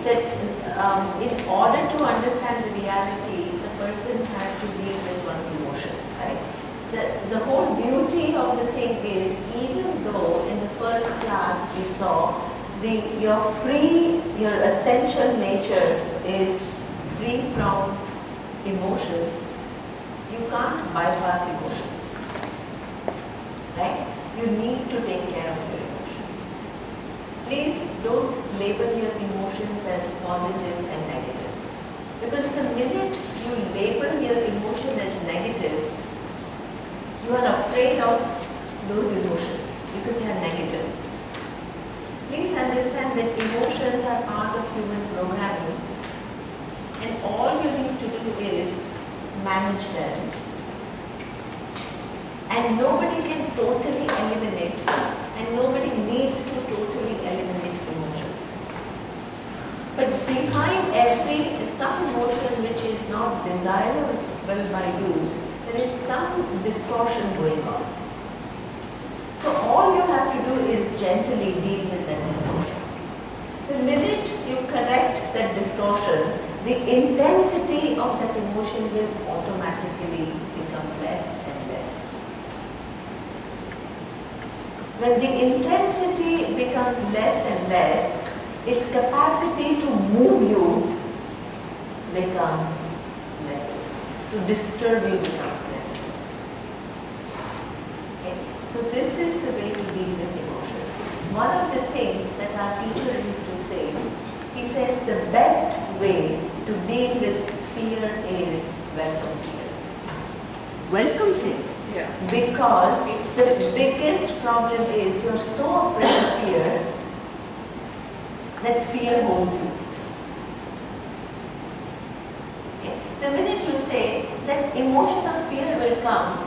that in order to understand the reality, the person has to deal with one's emotions, right? The whole beauty of the thing is, even though in the first class we saw your essential nature is free from emotions, you can't bypass emotions, right? You need to take care of your emotions. Please don't label your emotions as positive and negative, because the minute you label your emotion as negative, you are afraid of those emotions because they are negative. Please understand that emotions are part of human programming, and all you need to do is manage them. And nobody can totally eliminate, and nobody needs to totally eliminate emotions. But behind some emotion which is not desirable by you, there is some distortion going on. So all you have to do is gently deal with that distortion. The minute you correct that distortion, the intensity of that emotion will automatically become less and less. When the intensity becomes less and less, its capacity to move you becomes less and less. To disturb you becomes less and less. Okay? So this is the way to deal with emotions. One of the things that our teacher used to say, he says the best way to deal with fear is welcome fear. Welcome fear. Yeah. Because the biggest problem is you're so afraid of fear that fear holds you. Okay? The minute you say that emotion of fear will come,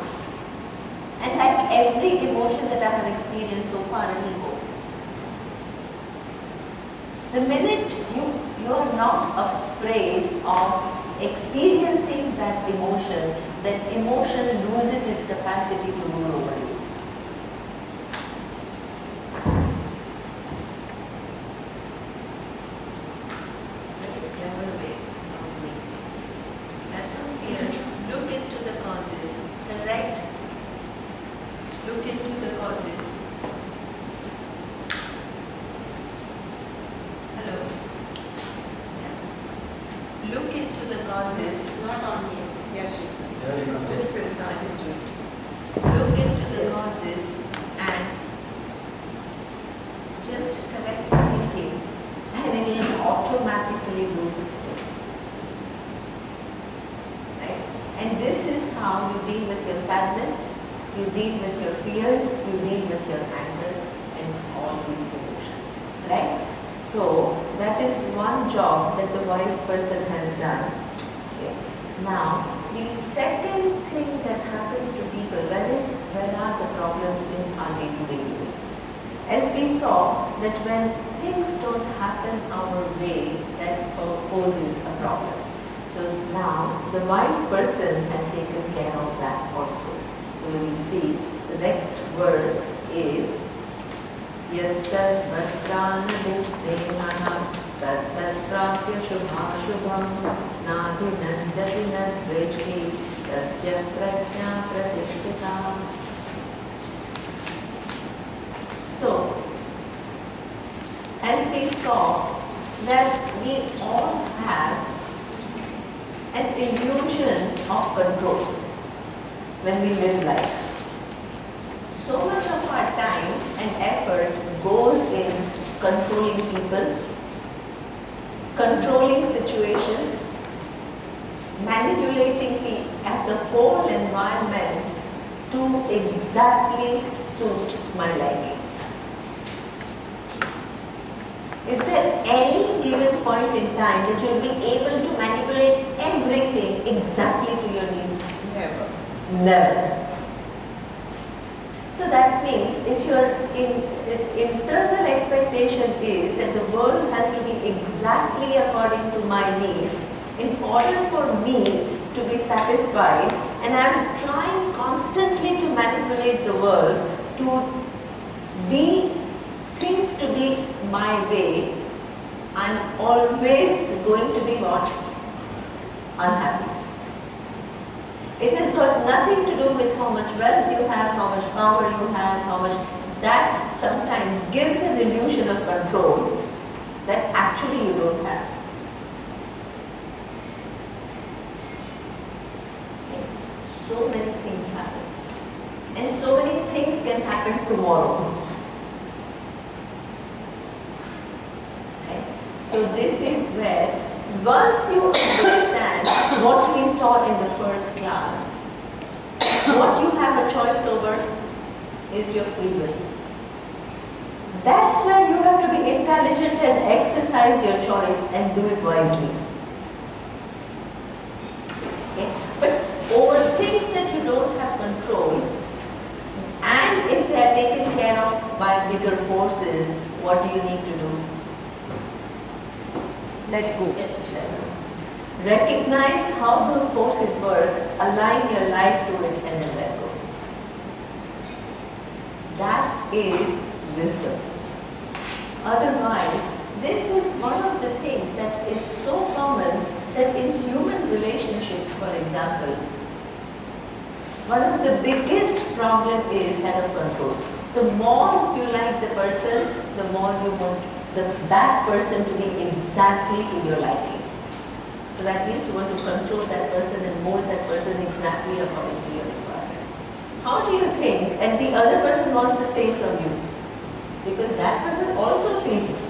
and like every emotion that I have experienced so far, it will go. The minute you are not afraid of experiencing that emotion loses its capacity to rule over you. Very clever way of doing things. Let them fear, look into the causes, correct, look into the causes. Hello? Yeah. Look into the causes. Not on here. Yes, Look into the causes and just correct your thinking, and it will automatically lose its state. Right? And this is how you deal with your sadness, you deal with your fears, you deal with your anger and all these emotions. Right? So that is one job that the wise person has done. Okay. Now, the second thing that happens to people, where are the problems in our day-to-day living? As we saw that when things don't happen our way, that poses a problem. So now the wise person has taken care of that also. So we will see the next verse is Yasya Bhadrana Visnehana Tattatra Shubham Nadinandati Nadvijki Tasya Prajna Pratishtita. So, as we saw that we all have an illusion of control when we live life. So much of our time and effort goes in controlling people, controlling situations, manipulating the whole environment to exactly suit my liking. Is there any given point in time that you'll be able to manipulate everything exactly to your need? Never. Never. So that means if your internal expectation is that the world has to be exactly according to my needs, in order for me to be satisfied, and I'm trying constantly to manipulate the world to be things to be my way, I'm always going to be what? Unhappy. It has got nothing to do with how much wealth you have, how much power you have, how much. That sometimes gives an illusion of control that actually you don't have. Okay. So many things happen. And so many things can happen tomorrow. Okay. So this is where, once you understand what we saw in the first class, what you have a choice over is your free will. That's where you have to be intelligent and exercise your choice and do it wisely. Okay? But over things that you don't have control, and if they are taken care of by bigger forces, what do you need to do? Let go. Recognize how those forces work, align your life to it, and then let go. That is wisdom. Otherwise, this is one of the things that is so common that in human relationships, for example, one of the biggest problem is that of control. The more you like the person, the more you want that person to be exactly to your liking. So that means you want to control that person and mold that person exactly according to your requirement. How do you think? And the other person wants the same from you. Because that person also feels.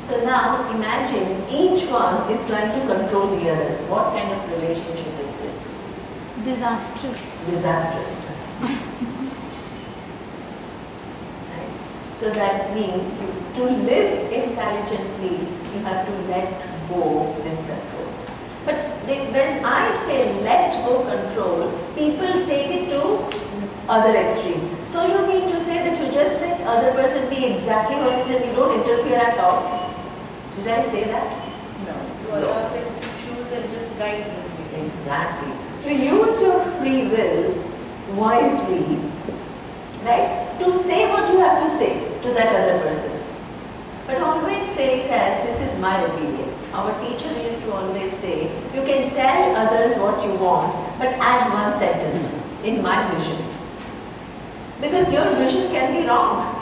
So now imagine each one is trying to control the other. What kind of relationship is this? Disastrous. Disastrous. Right? So that means to live intelligently, you have to let go this control. But when I say let go control, people take it to other extreme. So you mean to say that you just let other person be exactly what is and you don't interfere at all? Did I say that? No. You allow them to choose and just guide them. Exactly. To use your free will wisely, right? To say what you have to say to that other person. But always say it as, this is my opinion. Our teacher used to always say, you can tell others what you want, but add one sentence, in my vision. Because your vision can be wrong.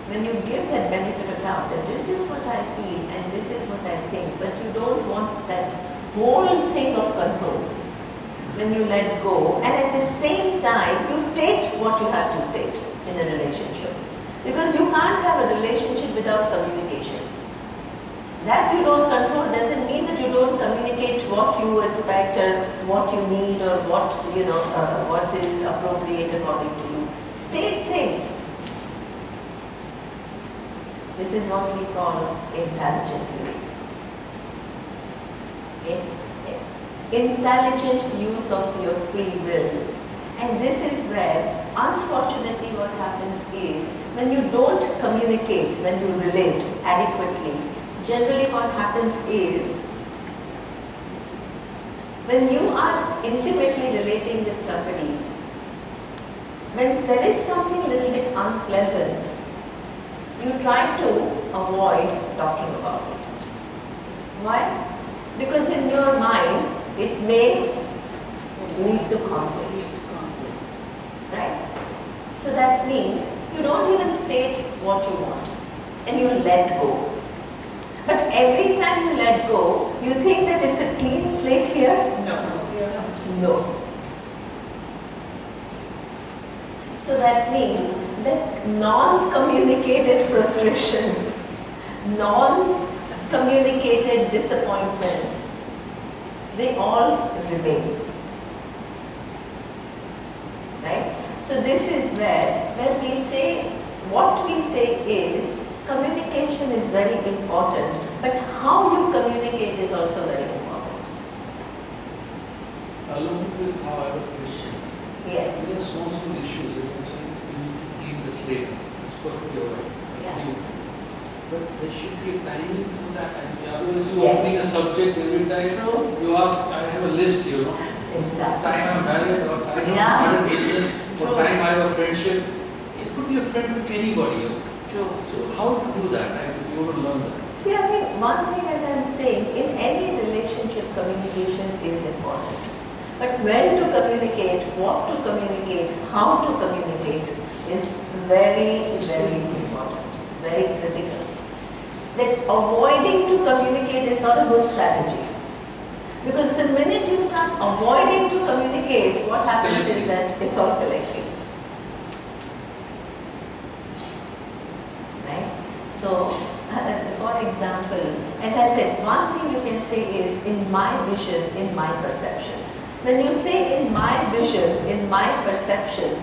When you give that benefit of doubt, that this is what I feel and this is what I think, but you don't want that whole thing of control. When you let go, and at the same time, you state what you have to state in a relationship. Because you can't have a relationship without communication. That you don't control doesn't mean that you don't communicate what you expect or what you need or what what is appropriate according to you. State things. This is what we call intelligent living. Okay? Intelligent use of your free will. And this is where, unfortunately, what happens is when you don't communicate, when you relate adequately, generally what happens is, when you are intimately relating with somebody, when there is something a little bit unpleasant, you try to avoid talking about it. Why? Because in your mind, it may lead to conflict. Right? So that means you don't even state what you want and you let go. But every time you let go, you think that it's a clean slate here? No. No. So that means that non-communicated frustrations, non-communicated disappointments, they all remain. Right? So this is where we say, what we say is, communication is very important, but how you communicate is also very important. Along with our Christian, Yes. there are so many issues. You need to clean the slate. It's perfectly alright. Yeah. But there should be a timing for that. And otherwise, you Yes. opening a subject every time. True. You ask, I have a list, Exactly. Time I'm married or time Yeah. I'm married children. For True. time I have a friendship. It could be a friend to anybody. True. So how to do that? You want to learn that. See, I think one thing, as I'm saying, in any relationship, communication is important. But when to communicate, what to communicate, how to communicate is very, very important, very critical. That avoiding to communicate is not a good strategy. Because the minute you start avoiding to communicate, what happens is that it's all collective. Right? So, for example, as I said, one thing you can say is in my vision, in my perception. When you say in my vision, in my perception,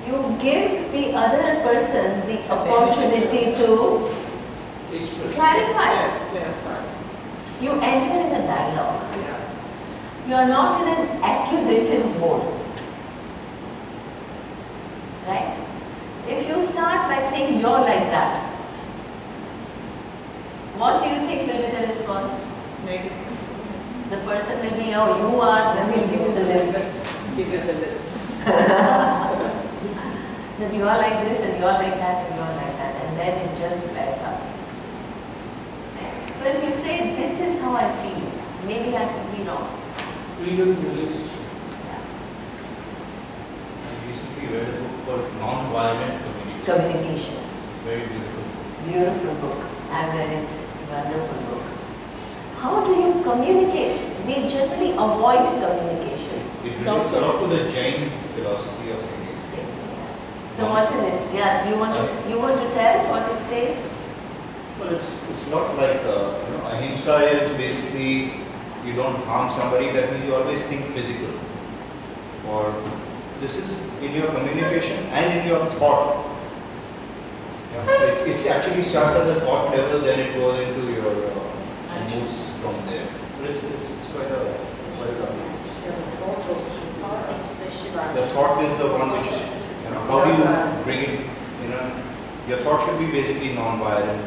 you give the other person the opportunity to clarify. Yes, clarify. You enter in a dialogue. Yeah. You are not in an accusative mode. Right? If you start by saying you're like that, what do you think will be the response? Negative. The person will be, oh, you are, then he'll give you the list. Give you the list. That you are like this and you are like that and you are like that, and then it just flares up. But if you say, this is how I feel, maybe I could be wrong. Freedom in relationship. I recently read a book called Non-Violent Communication. Communication. Very beautiful. Beautiful book. I read it. Wonderful book. How do you communicate? We generally avoid communication. It relates a lot to the Jain philosophy of thinking. So what is it? Yeah, you want to tell what it says? Well, it's not like ahimsa is basically you don't harm somebody. That means you always think physical. Or this is in your communication and in your thought. Yeah, so it actually starts at the thought level, then it goes into your moves from there. But it's quite a the thought is the one which how do you bring it? Your thought should be basically non-violent,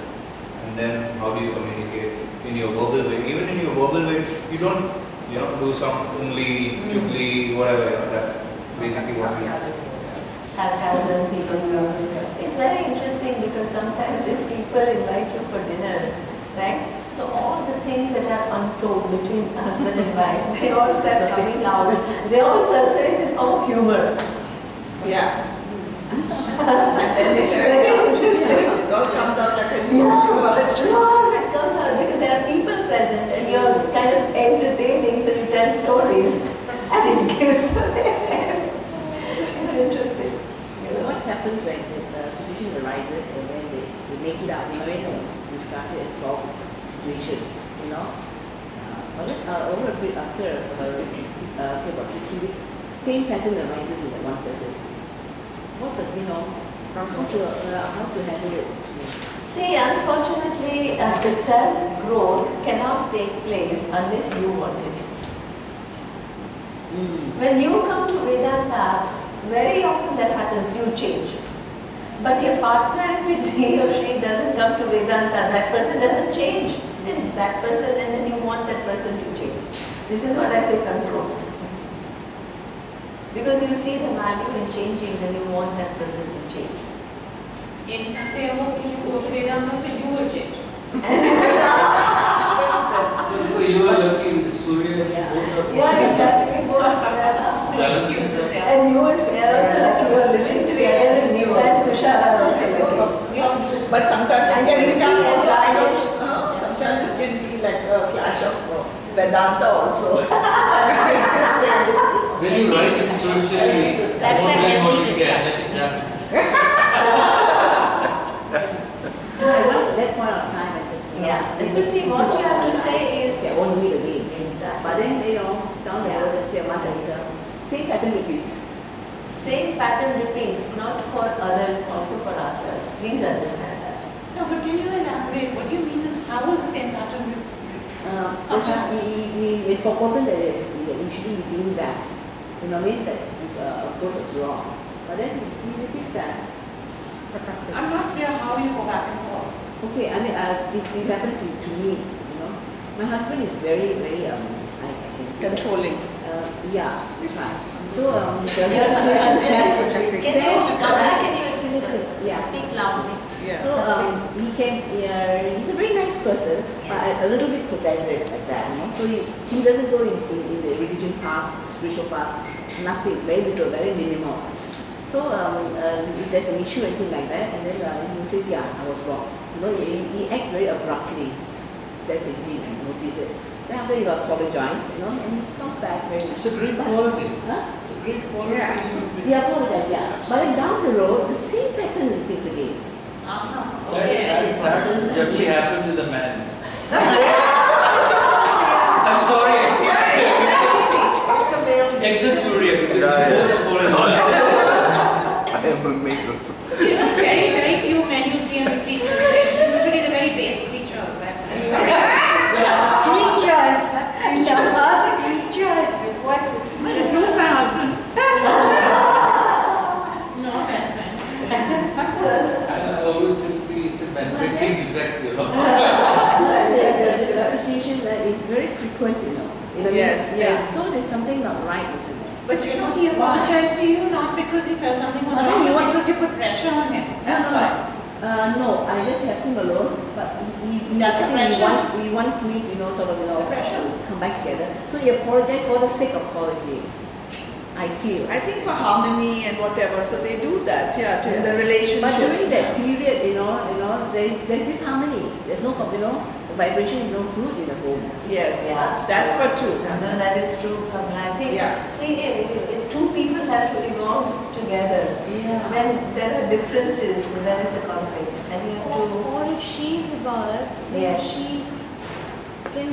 and then how do you communicate in your verbal way? Even in your verbal way, you don't do some only chugli, whatever. That basically what we. Sarcasm people use. It's very interesting because sometimes if people invite you for dinner, right? So all the things that are untold between husband and wife, they all start coming out. They all surface in form of humor. Yeah. It's very interesting. Don't come down like a Yeah, it comes out because there are people present and you're kind of entertaining, so you tell stories and it gives It's interesting. What happens when the situation arises and then they make it out, they discuss it and solve the situation, But then over a bit after, say about 2-3 weeks, same pattern arises in that one person. What's how to handle it? See, unfortunately, the self-growth cannot take place unless you want it. When you come to Vedanta, very often that happens, you change. But your partner, if he or she doesn't come to Vedanta, that person doesn't change. And that person, and then you want that person to change. This is what I say, control. Because you see the value in changing, then you want that person to change. In fact, they hope you go to Vedanta, so you will change. So you are lucky, Surya, both are. Yeah, exactly. Excuses, yeah. And you and Freya are also lucky. You are listening together, and Neema and Tushar are also lucky. But sometimes And it can Preeti become and a clash Rajesh. of, sometimes it can be like a clash of Vedanta also. When you rise spiritually, That's don't a blame what healthy you get. That point of time, I said, Yeah. So see, what you have to say is their own way again. Exactly. But then, down the road, say a month later, same pattern repeats. Same pattern repeats, not for others, also for ourselves. Please understand that. No, but can you elaborate? What do you mean is how will the same pattern be? He is forgotten that he shouldn't be doing that. You know what I mean? That his approach was wrong. But then he repeats that. I'm not clear how you go back and forth. Okay, I mean, it happens to me, My husband is very, very, I can say. Controlling. Yeah, that's right. So, Can you come back? Can you Yeah. speak loudly? Yeah. So he's a very nice person, but a little bit possessive like that, you know. So he doesn't go in the religion path, spiritual path, nothing, very little, very minimal. So if there's an issue or anything like that, and then he says, yeah, I was wrong. You know, he acts very abruptly. That's the thing, I notice it. Then after he apologizes, you know, and he comes back very. It's a great quality. Huh? It's a great quality. Yeah. He apologizes, yeah. But then down the road, the same pattern repeats again. That generally happens with a man. I'm sorry. It's a male. Except Surya, because Yeah, both are foreign. I am a mate also. You know, it's very, very few men you see on retreats. They're usually the very base creatures. I'm sorry. Creatures. Creatures. What? Who's my husband? No offense, man. I always think it's a manufacturing defect, you know. The repetition is very frequent, you know. Yes, yeah. So there's something not right with him. But you know, he apologized to you not because he felt something was wrong, but because you put pressure on him. That's why. No, I just left him alone, but That's I a think pressure. he wants me to, you know, sort of, you know, The pressure. come back together. So he apologized for the sake of apology. I feel. I think for harmony and whatever, so they do that, yeah, to the relationship. But during that period, you know, there's disharmony. There's no, you know, the vibration is not good in the home. Yes, Yeah. that's for true. No, that is true, Kamala. I think, Yeah. see, two people have to evolve together. Yeah. When there are differences, there is a conflict. And you have to, Or if she's evolved, then Yes. she can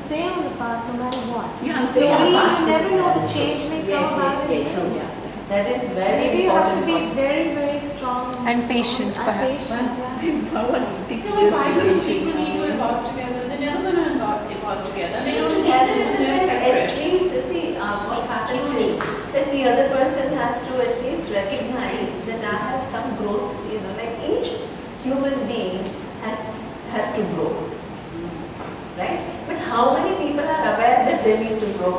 stay on the path no matter what. Yeah, Slowly, stay on the path. you never know the change may come out of Yes, you. yeah. that is very Maybe you have to important. be very, very strong. And patient, and perhaps. patient, yeah. Bhagwan, it takes No, years why to do reach people it. need to evolve together? They're never going to evolve together. They don't Together in the they're sense, at separate. least, see, what happens is that the other person has to at least recognize that I have some growth, you know, like each human being has to grow, right? But how many people are aware that they need to grow?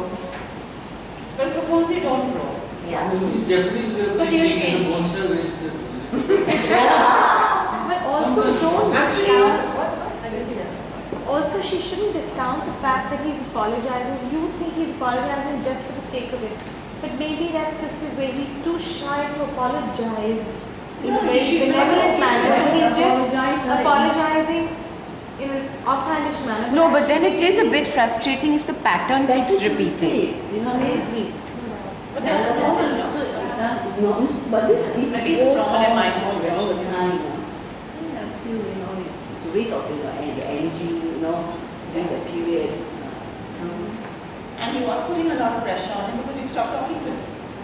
But suppose they don't grow. Yeah. The Japanese way of But you thinking, change. the monster vegetable. But also don't Actually, discount. Also, she shouldn't discount the fact that he's apologizing. You think he's apologizing just for the sake of it. But maybe that's just his way. He's too shy to apologize in a very she's benevolent not manner. So he's just apologize, apologizing in an offhandish manner. No, but then it is a bit frustrating if the pattern That keeps is repeating. You know, I agree. But that's normal. So, no? that is normal. But this if At it least it's goes normal in my on situation. all the time. I feel, you know, it's a waste of the energy, you know, during that period. And you are putting a lot of pressure on him because you stop talking to him.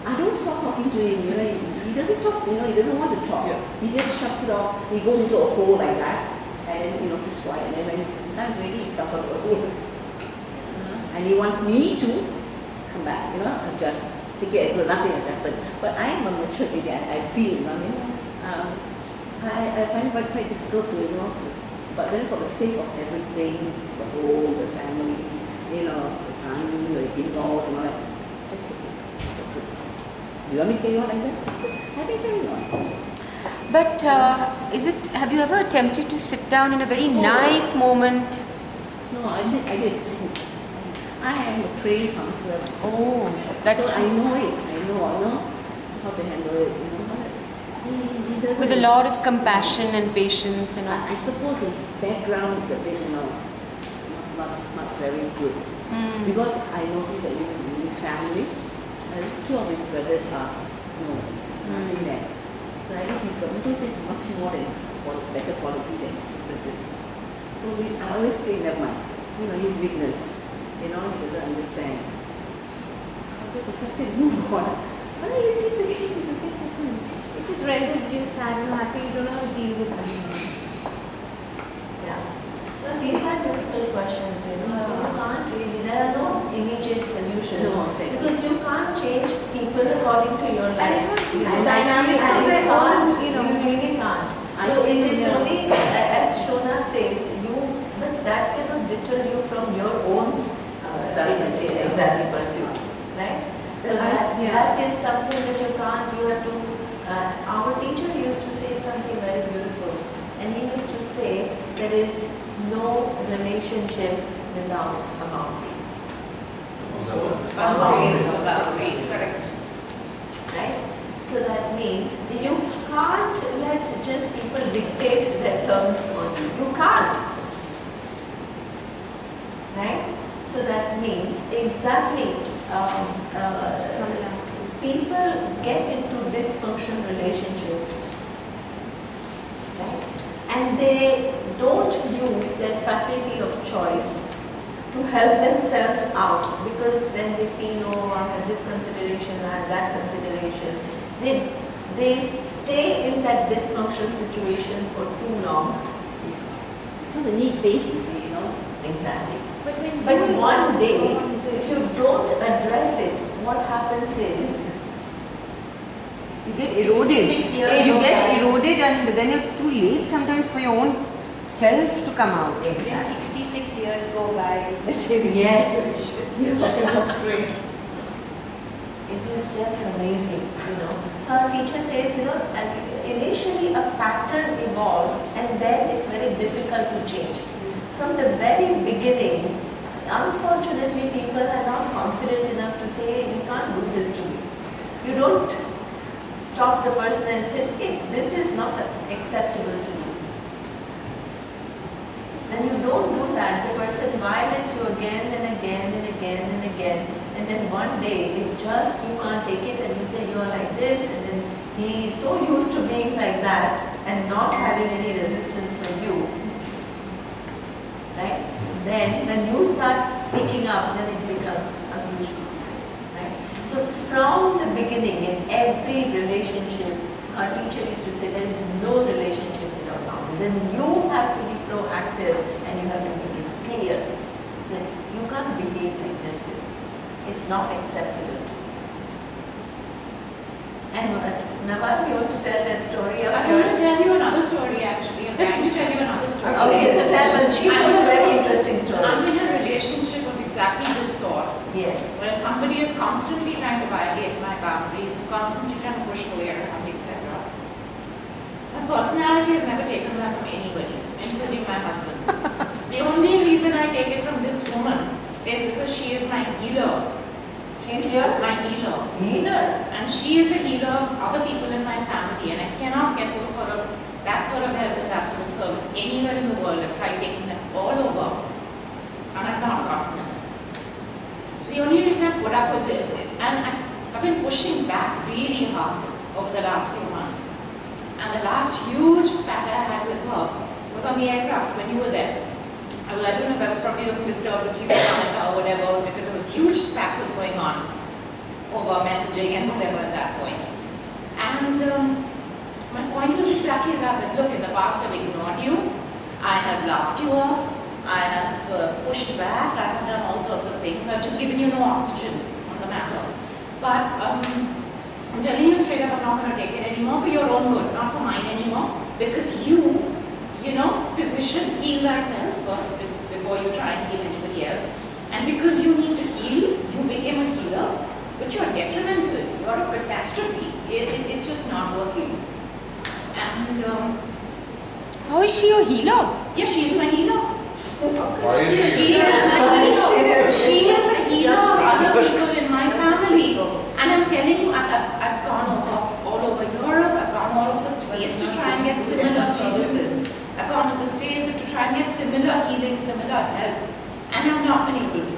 I don't stop talking to him, you know, he doesn't talk, you know, he doesn't want to talk. Yeah. He just shuts it off, he goes into a hole like that, and then, you know, keeps quiet, and then when it's sometimes ready, he comes out of the hole. And he wants me to come back, you know, and just take it as though nothing has happened. But I am a mature lady, I feel, you know, I mean, I find it quite difficult to, you know, but then for the sake of everything, the home, the family, you know, the son, the in-laws and all that, that's okay. It's okay. You want me to carry on like that? I can carry on. But have you ever attempted to sit down in a very nice moment? No, I did. I am a trained counselor. Oh, that's so I know it. I know how to handle it. You know, but he doesn't. with a lot of compassion and patience and all. I suppose his background is a bit, you know, not very good. Because I noticed that in his family, two of his brothers are, nothing there. So I think he's got a little bit much more than better quality than his brothers. So I always say, never mind. You know, his weakness. You know, he doesn't understand. I'll just accept it, move on. But he repeats again the same thing. It just renders you sad and happy. You don't know how to deal with them. Yeah. So these are difficult questions, you know. You can't really, there are no immediate solutions. No, exactly. Because you can't change people according to your lives. it's You a know, dynamic you of their can't, own, you know. You really can't. I So it think, is yeah. only, as Shona says, but that cannot deter you from your own That's it. exactly pursuit, right? So that is something that you can't, you have to, our teacher used to say something very beautiful, and he used to say there is no relationship without a boundary. Boundary, correct. Right? So that means you can't let just people dictate their terms on you. You can't. Right? So that means exactly people get into dysfunctional relationships. Right? And they don't use their faculty of choice to help themselves out, because then they feel, oh, I have this consideration, I have that consideration. They stay in that dysfunctional situation for too long. Because the need basis, you know. Exactly. But But one day, if you don't address it, what happens is You get eroded. 66 years You old get guy. eroded, and then it's too late sometimes for your own self to come out. Exactly. 66 years go by. Yes. That's great. It is just amazing, you know. So our teacher says, you know, and initially a pattern evolves and then it's very difficult to change. From the very beginning, unfortunately people are not confident enough to say, hey, you can't do this to me. You don't stop the person and say, hey, this is not acceptable to you. When you don't do that, the person violates you again and again and again and again. And then one day, it just, you can't take it and you say you are like this, and then he is so used to being like that and not having any resistance from you. Right? Then when you start speaking up, then it becomes a huge conflict. Right? So from the beginning, in every relationship, our teacher used to say there is no relationship without boundaries. And you have to be proactive and you have to make it clear that you can't behave like this with me. It's not acceptable. And Nawaz, you want to tell that story of I'm going yours? to tell you another story actually. I'm trying to tell you another story. Okay, so tell us. She told a very interesting story. I'm in a relationship of exactly this sort, Yes. where somebody is constantly trying to violate my boundaries, constantly trying to push the way around, etc. My personality has never taken that from anybody, including my husband. The only reason I take it from this woman is because she is my healer. She's your My healer. healer. And she is the healer of other people in my family, and I cannot get that sort of help and that sort of service anywhere in the world. I've tried taking them all over, and I've not gotten it. So the only reason I put up with this, and I've been pushing back really hard over the last few months. And the last huge spat I had with her was on the aircraft when you were there. I don't know if I was probably looking disturbed if you were on it or whatever, because there was huge spat was going on over messaging and whatever at that point. And my point was exactly that. Look, in the past I've ignored you, I have laughed you off, I have pushed back, I have done all sorts of things. So I've just given you no oxygen on the matter. But I'm telling you straight up, I'm not going to take it anymore for your own good, not for mine anymore. Because you know, physician, heal thyself first before you try and heal anybody else. And because you need to heal, you became a healer, but you are detrimental, you are a catastrophe. It's just not working. And How is she your healer? yeah, she is my healer. Why is She is my healer. She is the healer of other people in my family. And I'm telling you, I've gone all over Europe, I've gone all over the place to try and get similar services. I've gone to the States to try and get similar healing, similar help. And I've not been able to.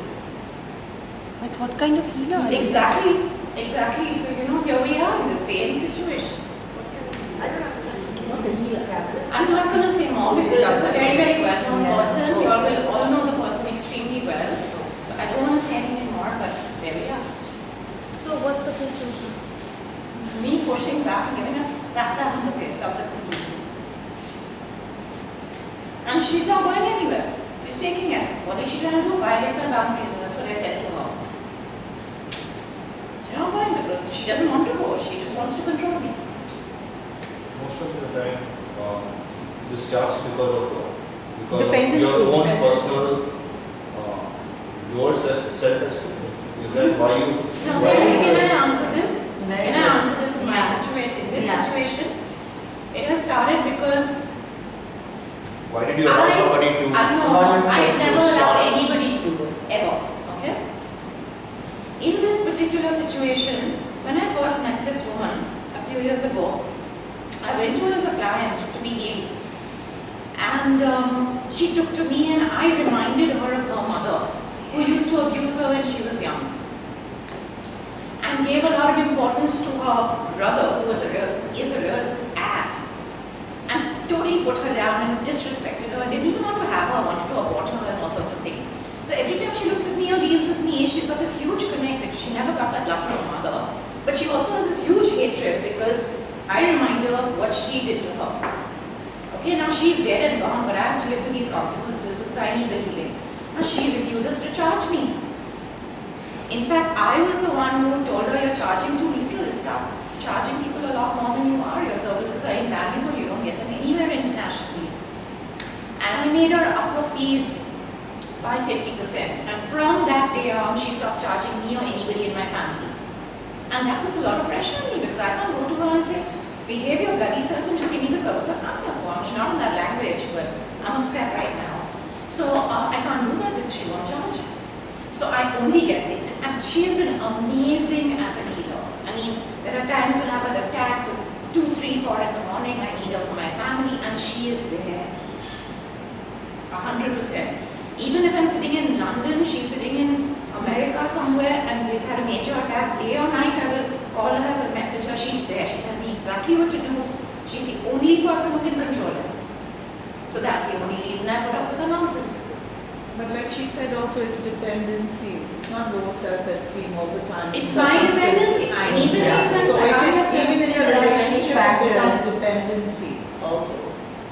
But what kind of healer are you? Exactly. So, here we are in the same situation. I don't understand. What's a healer? I'm not going to say more because it's a very, very well-known person. You all will all know the person extremely well. So I don't want to say anything more, but there we are. So what's the conclusion? Me pushing back and giving us back in the face. That's a conclusion. And she's not going anywhere. She's taking it. What is she trying to do? Violate my boundaries, and that's what I said to her. She's not going because she doesn't want to go. She just wants to control me. most of the time this starts because of Dependency. your own personal your self-esteem. Is that why you? No, very Why did you allow somebody to? I never allow anybody to do this, ever. Okay? In this particular situation, when I first met this woman a few years ago, I went to her as a client to be healed. And she took to me and I reminded her of her mother, who used to abuse her when she was young. And gave a lot of importance to her brother, who is a real ass. And totally put her down and disrespected her. Didn't even want to have her, wanted to abort her and all sorts of things. So every time she looks at me or deals with me, she's got this huge connect because she never got that love from her mother. But she also has this huge hatred because I remind her of what she did to her. Okay, now she's dead and gone, but I have to live with these consequences because I need the healing. Now she refuses to charge me. In fact, I was the one who told her, you're charging too little. Stop charging people a lot more than you are. Your services are invaluable. You don't get them anywhere internationally. And I made her up her fees by 50%. And from that day on, she stopped charging me or anybody in my family. And that puts a lot of pressure on me because I can't go to her and say, behave your bloody self and just give me the service I've come here for. I mean, not in that language, but I'm upset right now. So I can't do that because she won't charge. So I only get it. And she has been amazing as a healer. I mean, there are times when I've had attacks at 2, 3, 4 in the morning. I need her for my family and she is there. 100%. Even if I'm sitting in London, she's sitting in America somewhere and we've had a major attack, day or night, I will call her, I will message her, she's there. She tells me exactly what to do. She's the only person who can control her. So that's the only reason I put up with her nonsense. But like she said also, it's dependency. It's not low self-esteem all the time. It's my dependency. I need to take myself. So even in a relationship, it becomes factors. dependency also.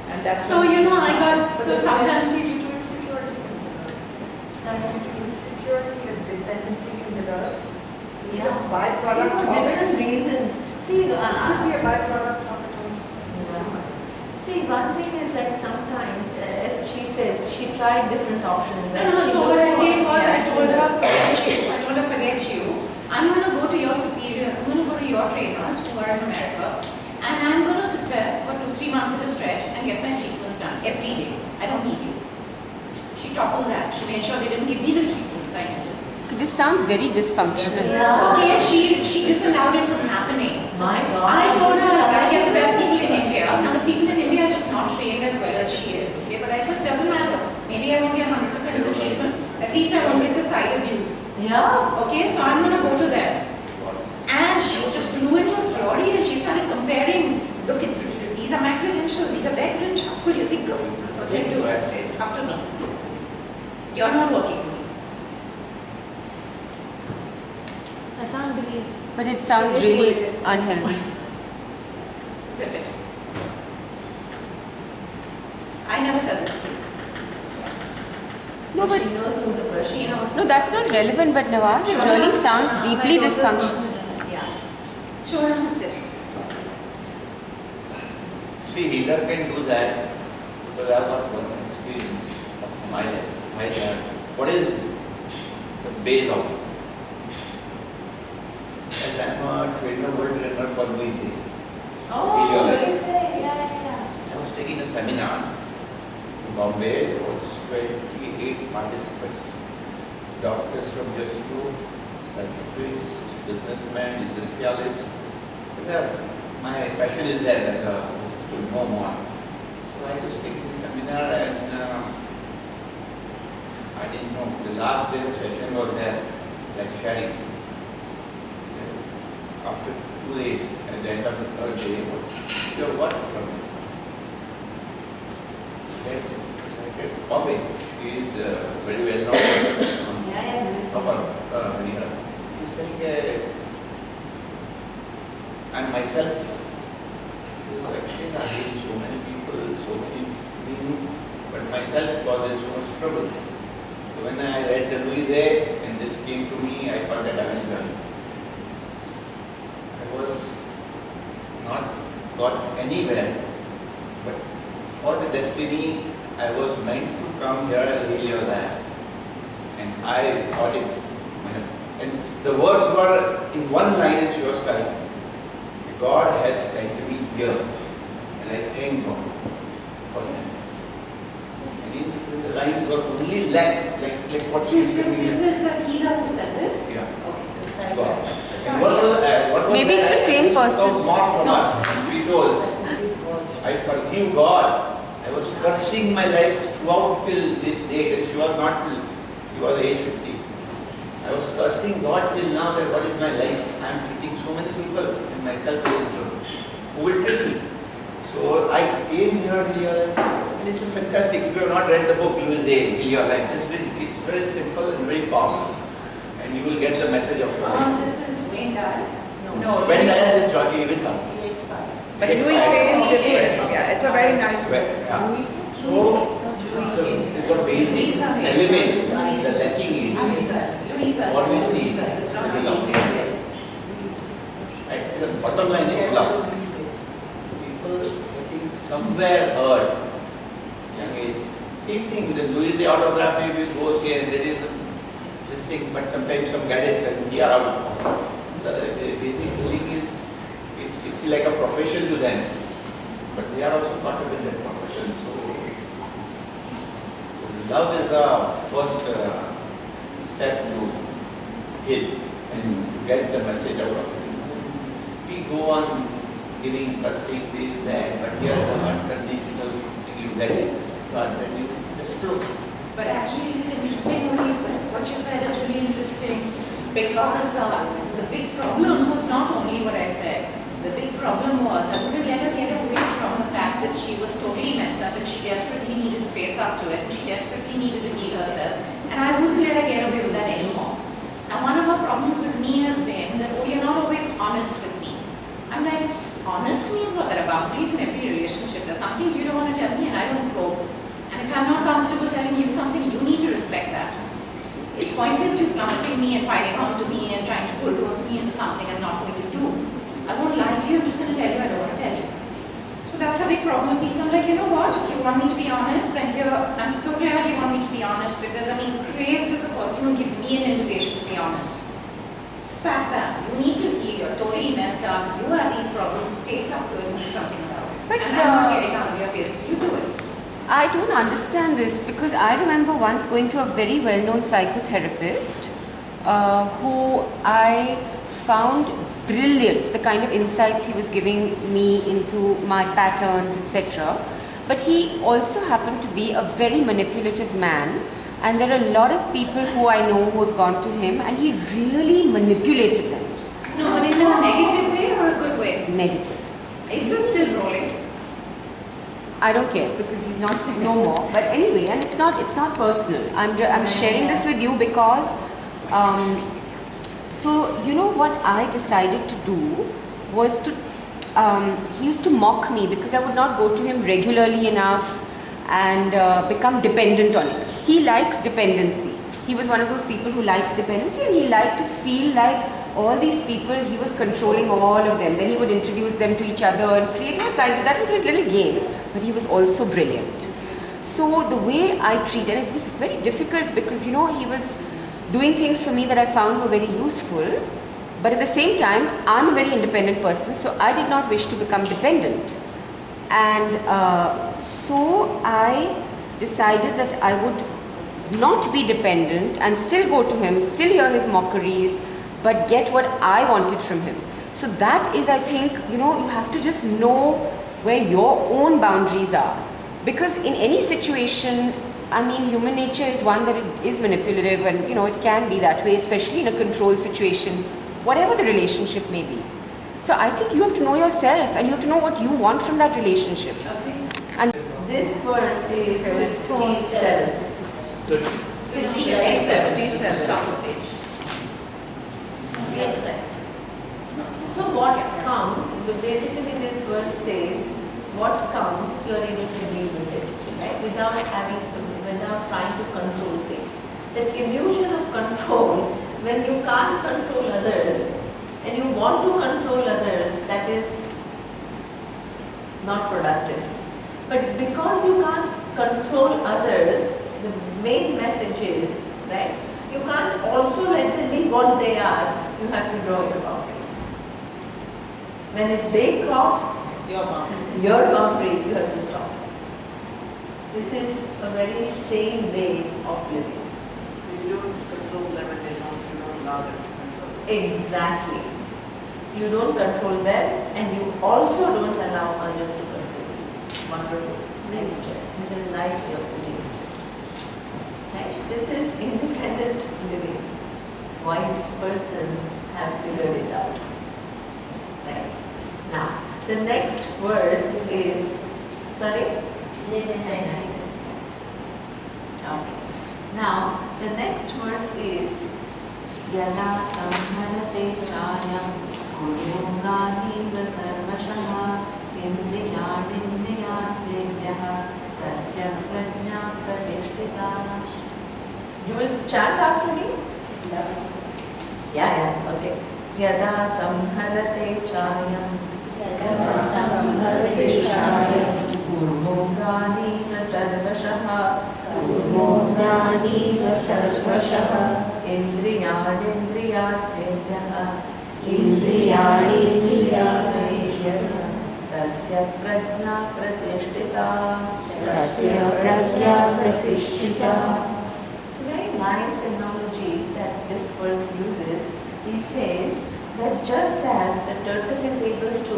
And that's So you know, I got, so sometimes, Dependency due to insecurity can develop. Due to insecurity and dependency can develop. Is it a byproduct for of different it? reasons. See, It could be a byproduct of it also. See, one thing is like sometimes, as she says, she tried different options. no, She so what I looked for- did was yeah. I told her, forget you. I'm going to go to your superiors, I'm going to go to your trainers who are in America, and I'm going to sit there for 2-3 months at a stretch and get my treatments done every day. I don't need you. She toppled that. She made sure they didn't give me the treatments I needed. This sounds very dysfunctional. Yeah. Okay, she disallowed it from happening. My God. I told her this is I get the something- best people in India. Now the people in India are just not trained as well as she is. Okay, but I said it doesn't matter. Maybe I won't get 100% of the treatment. At least I won't get the side abuse. Yeah. Okay, so I'm gonna go to them. And she just flew into a fury and she started comparing. Look at these are my credentials, these are their credentials. How could you think of it? I said, do it. It's up to me. You're not working for me. I can't believe. But it sounds It is really what it is. unhealthy. Zip it. I never said this to you. No, but She knows who's the person. She knows. no, that's not relevant. But Nawaz, it really sounds deeply dysfunctional. Yeah. Sure, I'll sit. See, healer can do that because I've got one experience of my life. What is the base of it? As I'm a trainer, world trainer for Louise. Oh, Healer. Louise, yeah. I was taking a seminar in Bombay. There was 28 participants. Doctors from Jasper, psychiatrists, businessmen, industrialists. My passion is there is to know more. So I was taking the seminar and I didn't know. The last day of the session was there, like sharing. After 2 days, at the end of the third day, your what from me? Bobby, she is very well known. Yeah, Louise. He's saying, and myself, I hate so many people, so many beings, but myself caused so much trouble. So when I read the Louise and this came to me, I thought that I will learn. I was not got anywhere, but for the destiny, I was meant to come here and heal your life. And I thought it, and the words were in one line in Shiva's sky. God has sent me here, and I thank God for that. only lack, like what she This is the healer who said this? Yeah. Okay. God. Sorry. What was Maybe that? it's the same I person. More from her. We told, I forgive God. I was cursing my life throughout till this day. She was not till, she was age 50. I was cursing God till now that what is my life? I am treating so many people and myself who will treat me. So I came here and it's a fantastic. If you have not read the book, you will say in your life. It's very simple and very powerful. And you will get the message of your life. This is Wayne Dyer. No, When Diana is jogging with her. but Louis says different. Yeah, it's a very nice book. Yeah. So, the basic element, the lacking is what we see is love. Right? The bottom line is love. People getting somewhere hurt. Young age. Same thing, the Louis the autography will go here, there is this thing, but sometimes some guidance and we are out. The basic feeling is, it's like a profession to them, but they are also part of that profession. So, love is the first step to heal and get the message out of it. We go on giving, saying this, that, but here is an unconditional thing you get it, but then you just flow. But actually it's interesting what he said. What you said is really interesting because the big problem was not only what I said. The big problem was I wouldn't let her get away from the fact that she was totally messed up and she desperately needed to face up to it and she desperately needed to heal herself. And I wouldn't let her get away with that anymore. And one of her problems with me has been that, oh, you're not always honest with me. I'm like, honest means what? There are boundaries in every relationship. There's some things you don't want to tell me and I don't probe. And if I'm not comfortable telling you something, you need to respect that. It's pointless you plummeting me and piling on to me and trying to bulldoze me into something I'm not going to do. I won't lie to you, I'm just going to tell you I don't want to tell you. So that's a big problem with me. So I'm like, you know what, if you want me to be honest, then here, I'm so glad you want me to be honest because praised is the person who gives me an invitation to be honest. Spat that. You need to heal, you're totally messed up, you have these problems, face up to it and do something about it. But, and I'm not getting out of your face, you do it. I don't understand this because I remember once going to a very well-known psychotherapist who I found brilliant, the kind of insights he was giving me into my patterns, etc. But he also happened to be a very manipulative man, and there are a lot of people who I know who have gone to him and he really manipulated them. No, but in a negative way or a good way? Negative. Is this still rolling? I don't care because he's not no more. But anyway, and it's not personal. I'm sharing this with you because so you know what I decided to do was to he used to mock me because I would not go to him regularly enough and become dependent on it. He likes dependency. He was one of those people who liked dependency and he liked to feel like all these people, he was controlling all of them. Then he would introduce them to each other and create all kinds of, that was his little game. But he was also brilliant. So the way I treated it was very difficult because, you know, he was doing things for me that I found were very useful. But at the same time, I'm a very independent person, so I did not wish to become dependent. And so I decided that I would not be dependent and still go to him, still hear his mockeries, but get what I wanted from him. So that is, I think, you know, you have to just know where your own boundaries are. Because in any situation, I mean, human nature is one that it is manipulative and, you know, it can be that way, especially in a controlled situation, whatever the relationship may be. So I think you have to know yourself and you have to know what you want from that relationship. Okay. And This verse is 57. 57. So what comes, basically this verse says, what comes, you are able to deal with it, right? Without trying to control things. The illusion of control, when you can't control others and you want to control others, that is not productive. But because you can't control others, the main message is, right? You can't also let them be what they are. You have to draw your boundaries. When they cross Your boundary. your boundary, you have to stop. This is a very sane way of living. You don't control them and you don't allow them to control you. Exactly. You don't control them and you also don't allow others to control you. Wonderful. Next year. This is a nice way of putting it. Right? This is independent living. Wise persons have figured it out. Right? Now, the next verse is, sorry? Okay. Now, the next verse is Yada samharate chayam kurunganiva sarvashaha indriyadindriyatrebhyaha tasya prajna pratishtita. You will chant after me? Yeah, okay. Yada samharate chayam kurunganiva sarvashaha indriyadindriyatrebhyaha tasya prajna pratishtita. It's a very nice analogy that this verse uses. He says that just as the turtle is able to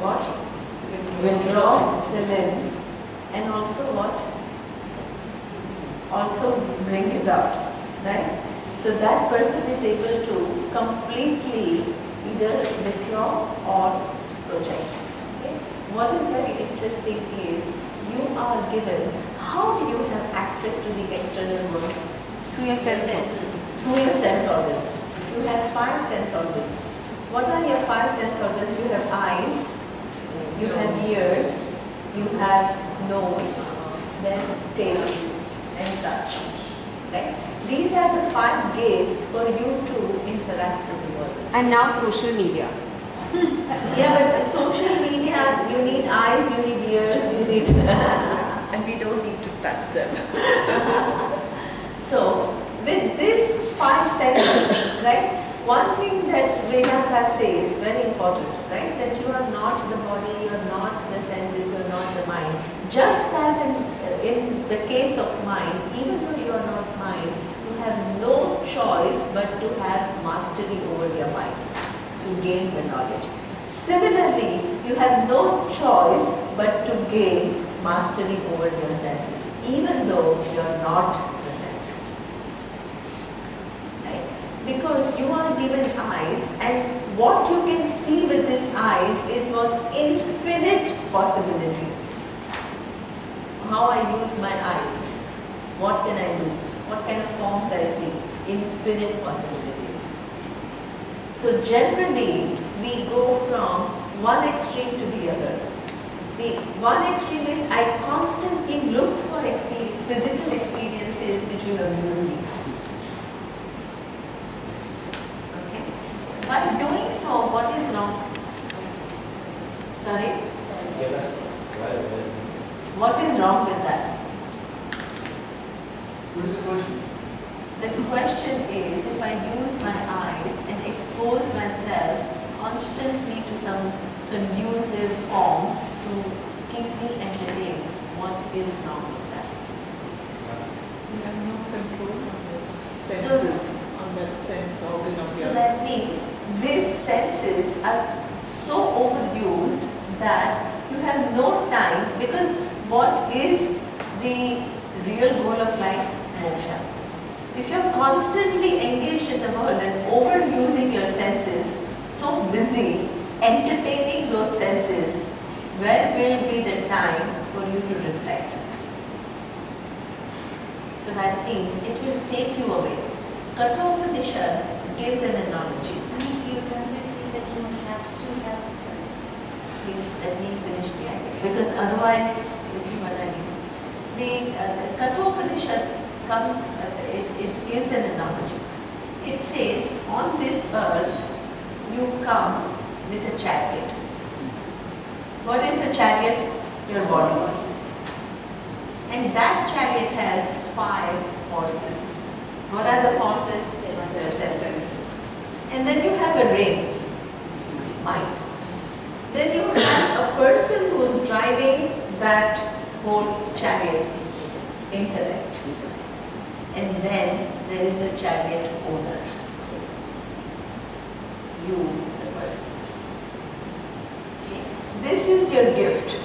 what? Withdraw the limbs and also what? Also bring it out, right? So that person is able to completely either withdraw or project. Okay? What is very interesting is you are given, how do you have access to the external world? Through your senses. Through your sense organs. You have 5 sense organs. What are your 5 sense organs? You have eyes, you have ears, you have nose, then taste and touch. Right? These are the 5 gates for you to interact with the world. And now social media. Yeah, but social media, you need eyes, you need ears, you need... And we don't need to touch them. So, with these 5 senses, right? One thing that Vedanta says, very important, right? That you are not the body, you are not the senses, you are not the mind. Just as in the case of mind, even though you are not mind, you have no choice but to have mastery over your mind, to gain the knowledge. Similarly, you have no choice but to gain mastery over your senses, even though you are not the senses. Right? Because you are given eyes, and what you can see with these eyes is what? Infinite possibilities. How I use my eyes, what can I do, what kind of forms I see, infinite possibilities. So generally, we go from one extreme to the other. The one extreme is I constantly look for physical experiences which will amuse me. Okay? By doing so, what is wrong? Sorry? What is wrong with that? What is the question? The question is, if I use my eyes and expose myself constantly to some conducive forms to keep me entertained, what is wrong with that? You have no control on the senses, on that sense organ of So yours. that means these senses are so overused that you have no time, because what is the real goal of life? Moksha. If you are constantly engaged in the world and overusing your senses, so busy entertaining those senses, where will be the time for you to reflect? So that means it will take you away. Kathopadishad gives an analogy. You can see that you have to have Please let me finish the idea, because otherwise you see what I mean. The Kathopadishad comes, it gives an analogy. It says, on this earth, you come with a chariot. What is the chariot? Your body. And that chariot has 5 horses. What are the horses? The senses. And then you have a ring, mind. Then you have a person who's driving that whole chariot, intellect. And then there is a chariot owner. You, the person. Okay. This is your gift.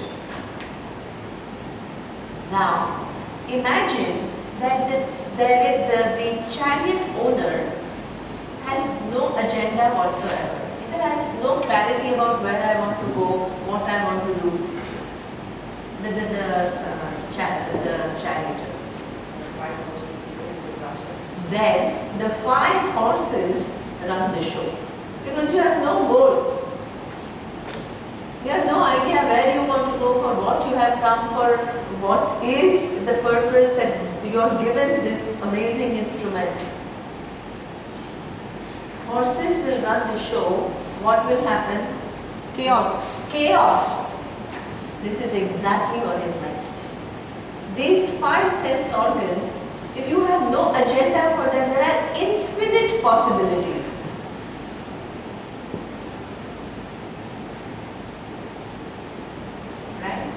Now, imagine that the chariot owner has no agenda whatsoever. It has no clarity about where I want to go, what I want to do. The charioteer. Then the 5 horses run the show. Because you have no goal. You have no idea where you want to go, for what you have come for, what is the purpose that you are given this amazing instrument. Horses will run the show. What will happen? Chaos. Chaos. This is exactly what is meant. These 5 sense organs, if you have no agenda for them, there are infinite possibilities. Right?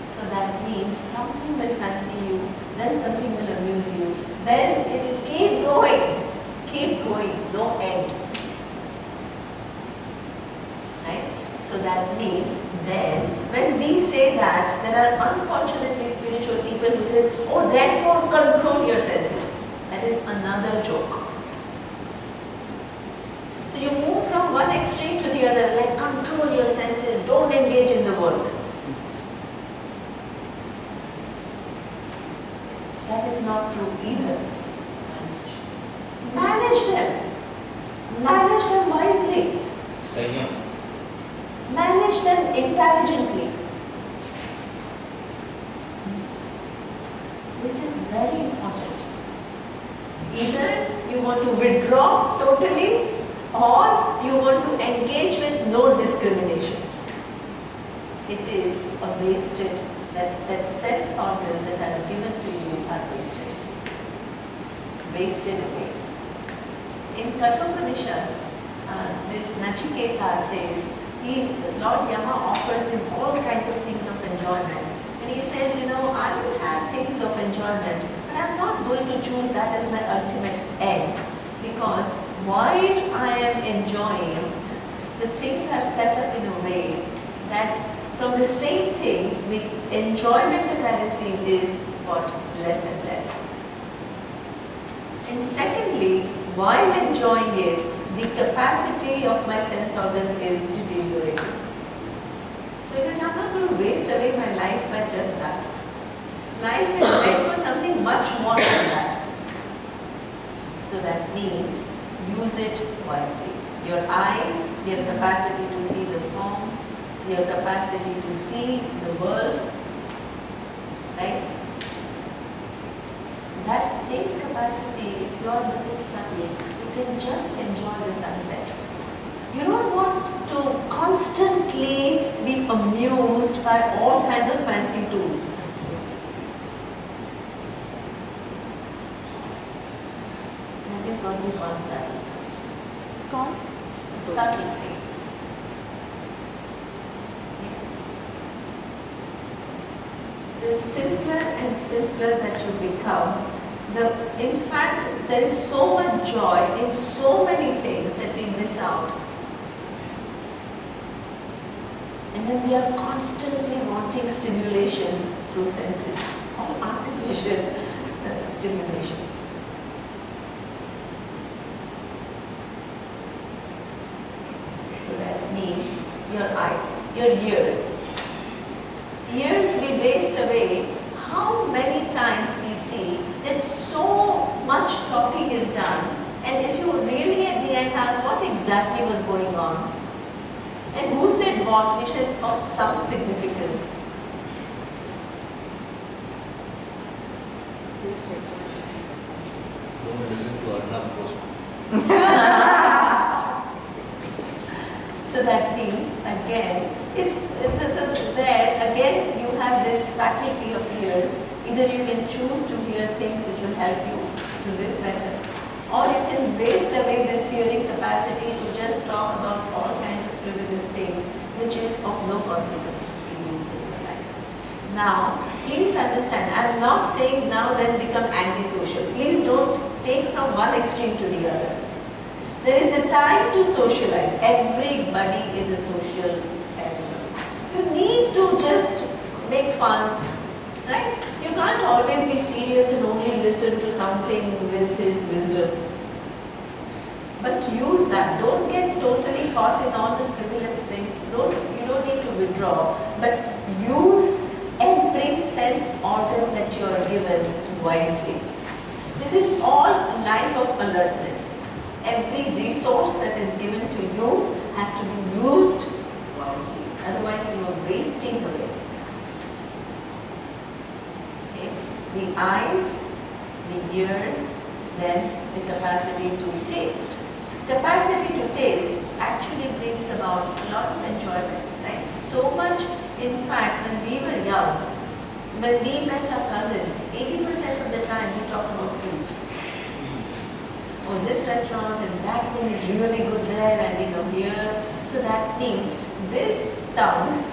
So that means something will fancy you, then something will amuse you, then it will keep going, no end. Right? So that means then when we say that, there are unfortunately spiritual people who say, oh, therefore control your senses. That is another joke. So you move from one extreme to the other, like control your senses, don't engage in the world. That is not true either. Manage them. Manage them wisely. Manage them intelligently. This is very important. Either you want to withdraw totally, or you want to engage with no discrimination. It is a wasted, that sense organs that are given to you are wasted. Wasted away. In Kathopanishad, this Nachiketa says, Lord Yama offers him all kinds of things of enjoyment. And he says, I will have things of enjoyment, but I'm not going to choose that as my ultimate end. Because while I am enjoying, the things are set up in a way that from the same thing, the enjoyment that I receive is what? Less and less. And secondly, while enjoying it, the capacity of my sense organ is deteriorating. So he says, I'm not going to waste away my life by just that. Life is meant for something much more than that. So that means use it wisely. Your eyes, their capacity to see the forms, their capacity to see the world, right? That same capacity, if you are a little subtle, you can just enjoy the sunset. You don't want to constantly be amused by all kinds of fancy tools. That is what we call subtle. Subtlety. The simpler and simpler that you become, in fact, there is so much joy in so many things that we miss out. And then we are constantly wanting stimulation through senses, or artificial stimulation. So that means your eyes, your ears. Ears we waste away. How many times we see that so much talking is done, and if you really at the end ask what exactly was going on, and who said what, which is of some significance. Don't listen to Arnab Ghosh. So that means again, there again you have this faculty of ears. Either you can choose to hear things which will help you to live better, or you can waste away this hearing capacity to just talk about all kinds of frivolous things which is of no consequence in your life. Now, please understand, I am not saying now then become antisocial. Please don't take from one extreme to the other. There is a time to socialize. Everybody is a social animal. You need to just make fun, right? You can't always be serious and only listen to something with his wisdom. But use that. Don't get totally caught in all the frivolous things. You don't need to withdraw. But use every sense organ that you are given wisely. This is all a life of alertness. Every resource that is given to you has to be used wisely. Otherwise, you are wasting away. Okay? The eyes, the ears, then the capacity to taste. Capacity to taste actually brings about a lot of enjoyment, right? So much, in fact, when we were young, when we met our cousins, 80% of the time we talked about food. Oh, this restaurant and that thing is really good there, and here. So that means this tongue,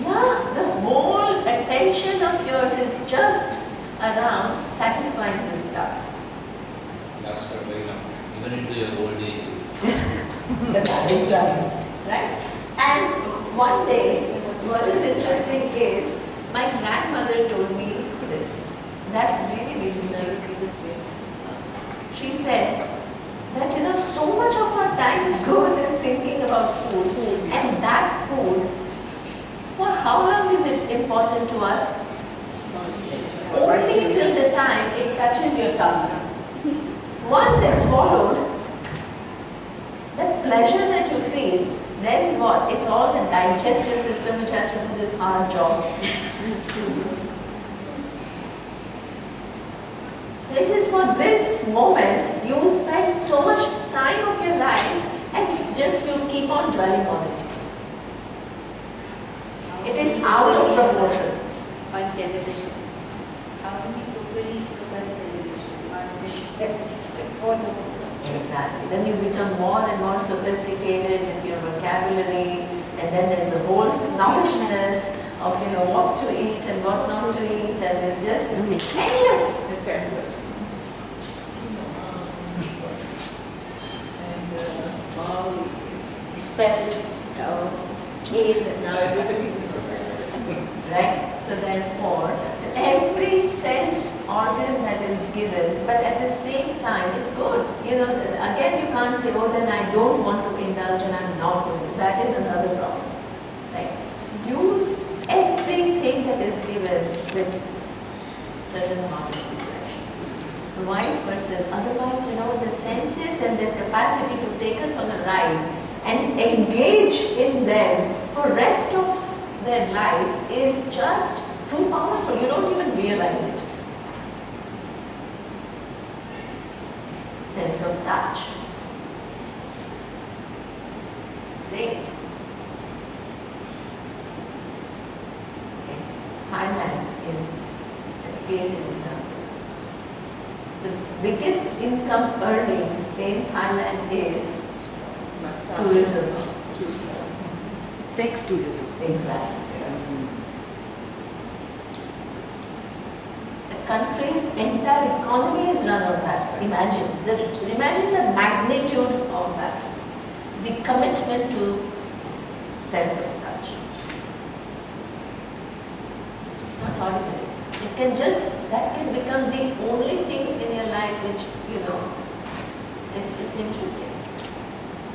yeah, the whole attention of yours is just around satisfying this tongue. That's for very long, even into your old age. Exactly, right? And one day, what is interesting is, my grandmother told me this. That really made me think. She said that so much of our time goes in thinking about food, and that food, for how long is it important to us? Only till the time it touches your tongue. Once it's swallowed, that pleasure that you feel, then what? It's all the digestive system which has to do this hard job. So this is for this moment, you spend so much time of your life and just you keep on dwelling on it. It is out of proportion. On television. How many people should on television? Master Exactly. Then you become more and more sophisticated with your vocabulary, and then there's a whole snobbishness of what to eat and what not to eat, and it's just endless. spells, cave, and now everybody's right? So therefore, every sense organ that is given, but at the same time, it's good. Again, you can't say, oh, then I don't want to indulge and I'm not going to. That is another problem, right? Use everything that is given with certain amount of discretion. The wise person, otherwise, the senses and their capacity to take us on a ride and engage in them for rest of their life is just too powerful. You don't even realize it. Sense of touch. Sight. Thailand is a case in example. The biggest income earning in Thailand is tourism. Sex tourism. Exactly. The country's entire economy is run on that. Imagine the magnitude of that. The commitment to sense of touch. It's not ordinary. That can become the only thing in your life which, it's interesting.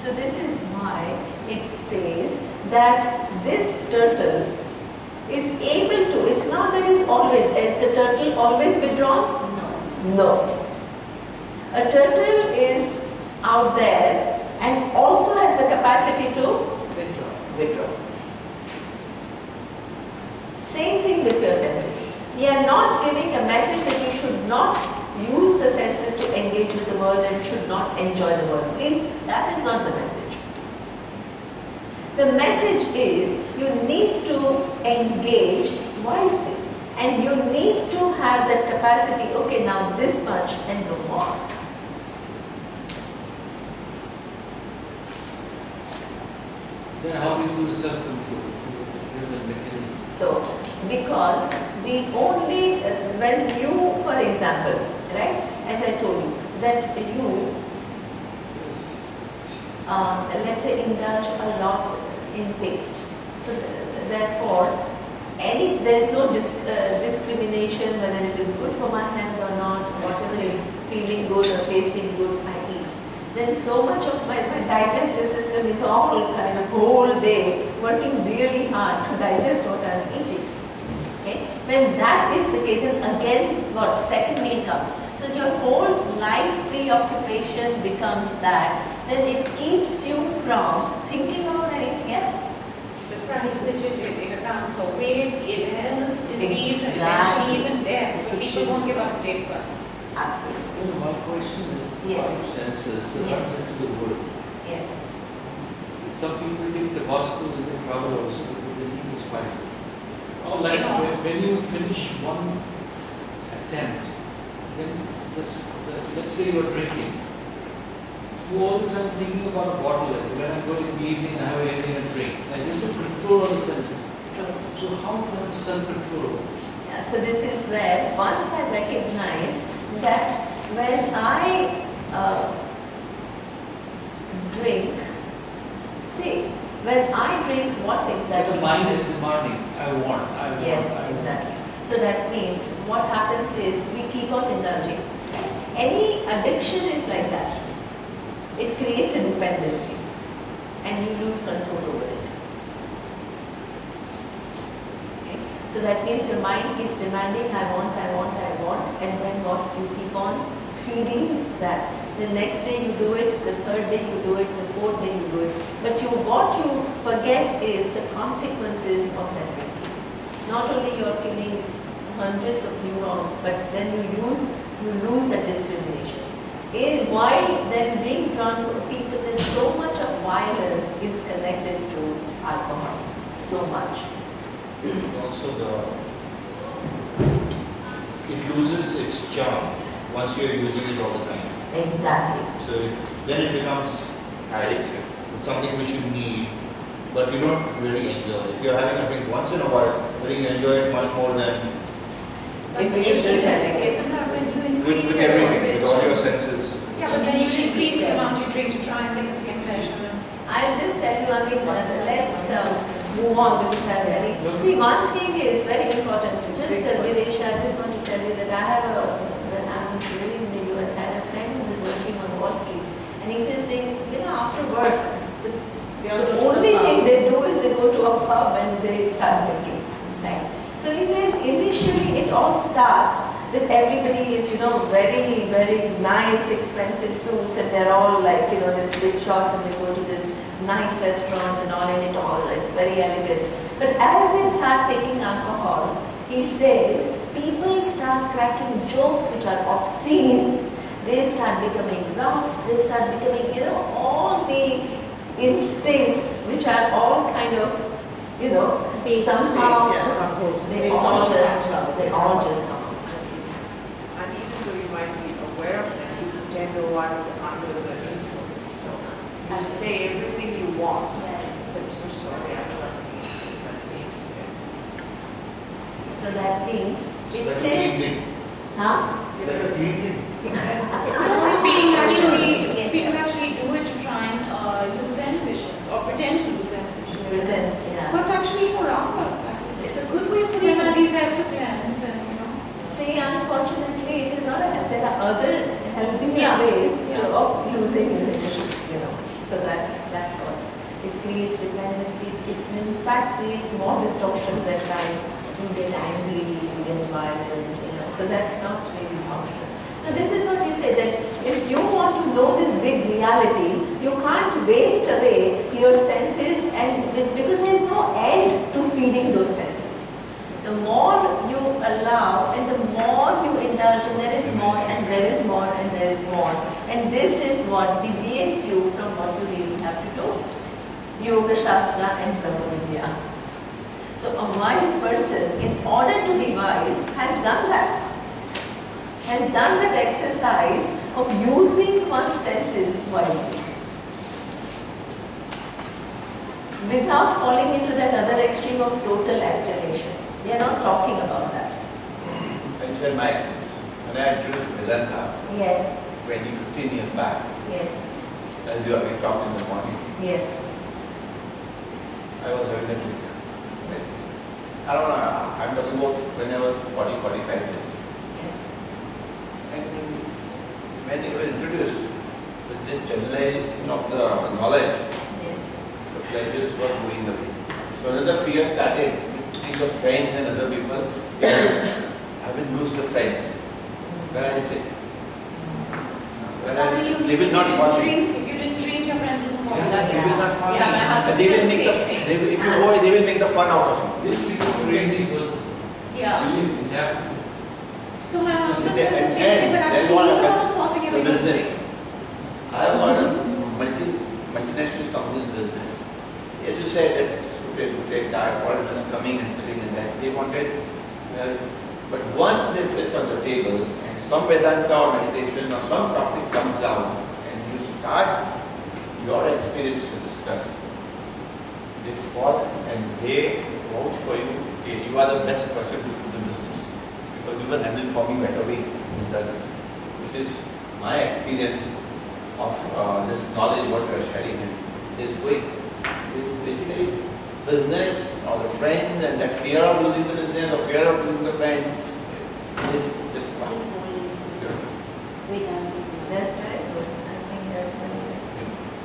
So this is why it says that this turtle is able to, it's not that is the turtle always withdrawn? No. A turtle is out there and also has the capacity to withdraw. Same thing with your senses. We are not giving a message that you should not use the senses to engage with the world and should not enjoy the world. Please, that is not the message. The message is you need to engage wisely and you need to have that capacity, okay, now this much and no more. Then how do you do the self-control? because the only, when you, for example, right, as I told you, that you, let's say, indulge a lot in taste. So therefore, there is no discrimination whether it is good for my health or not, whatever is feeling good or tasting good, I eat. Then so much of my digestive system is all kind of whole day working really hard to digest what I am eating. Okay? When that is the case, and again, what second meal comes. So your whole life preoccupation becomes that, then it keeps you from thinking about anything else. It accounts for weight, ill health, disease, and eventually even death. People won't give up taste buds. Absolutely. My question is, Yes. five senses, the Yes. concept of the world. Yes. Some people take the gospel and they travel also because they need the spices. So Oh, like you know. when you finish one attempt, then let's say you're drinking, you're all the time thinking about a bottle. Like when I'm going in the evening, I have anything and drink. Like there's no control on the senses. True. So how do I have self-control? Yeah, so this is where once I recognize that when I drink, see, when I drink, what exactly? The mind is demanding. I want. Yes, I exactly. So that means what happens is we keep on indulging. Any addiction is like that. It creates a dependency and you lose control over it. Okay? So that means your mind keeps demanding, I want, and then what? You keep on feeding that. The next day you do it, the third day you do it, the fourth day you do it. But what you forget is the consequences of that drinking. Not only you're killing hundreds of neurons, but then you lose that discrimination. While then being drunk, people, there's so much of violence is connected to alcohol. So much. Also it loses its charm once you're using it all the time. Exactly. So then it becomes addiction. It's something which you need, but you don't really enjoy. If you're having a drink once in a while, then you enjoy it much more than If you use it every day. Isn't that when you increase with your everything, with all your dosage? senses. Yeah, but then you should increase the amount you drink to try and get the same pleasure. I'll just tell you, I mean, let's move on because I'm very... See, one thing is very important. Just, Viresh, I just want to tell you that when I was living in the US, I had a friend who was working on Wall Street. And he says, after work, the only thing they do is they go to a pub and they start drinking. Right? So he says, initially it all starts with everybody is, very, very nice, expensive suits, and they're all like, these big shots, and they go to this nice restaurant and all, and it all is very elegant. But as they start taking alcohol, he says, people start cracking jokes which are obscene. They start becoming rough. They start becoming, all the instincts which are all kind of, somehow they all just come out. And even though you might be aware of them, you tend to want under the influence. So you say everything you want. So it's so sorry, I'm something interested. So that means So it that's is. cleansing. Huh? Like a cleansing. People actually do it to try and lose their inhibitions or pretend to lose their inhibitions. Pretend, yeah. What's actually so wrong about that? It's a good way for them, as he says, to cleanse and See, unfortunately, it is not a health. There are other healthier ways of losing inhibitions, So that's all. It creates dependency. It in fact creates more distortions at times. You get angry, you get violent, So that's not really functional. So this is what you say, that if you want to know this big reality, you can't waste away your senses, and because there is no end to feeding those senses. The more you allow and the more you indulge, and there is more and there is more and there is more. And this is what deviates you from what you really have to do. Yoga, Shastra and Brahma Vidya. So a wise person, in order to be wise, has done that. Has done that exercise of using one's senses wisely. Without falling into that other extreme of total abstination. They are not not talking about that. I share my experience. When I introduced Vedanta Yes, 15 years back, yes, as you have been talking in the morning, yes. I was having a drink. I don't know, I'm talking about when I was 40, 45 years. Yes. And when it was introduced with this generalization of the knowledge, Yes. the pleasures were going away. So when the fear started between the friends and other people, I will lose the friends. Where I sit. They will not watch me. If you didn't drink, your friends would call you. They will not call me. Yeah, my husband And they will says make the the, same thing. if you go, they will make the fun out of you. This is a crazy person. Yeah. Yeah. So my husband They- says the and same thing, but then actually what he's the one happens? who's forcing The everybody to business. drink. I have got a multinational company's business. As you said, that today foreigners coming and sitting in that, they wanted, but once they sit on the table and some Vedanta or meditation or some topic comes out and you start your experience to discuss, they fall and they vouch for you, okay, you are the best person to do the business because you will handle for me better way than others, which is my experience of this knowledge what you are sharing, and it is going, it is basically business or the friends and that fear of losing the business or fear of losing the friends is just one. That's very good. I think that's very good.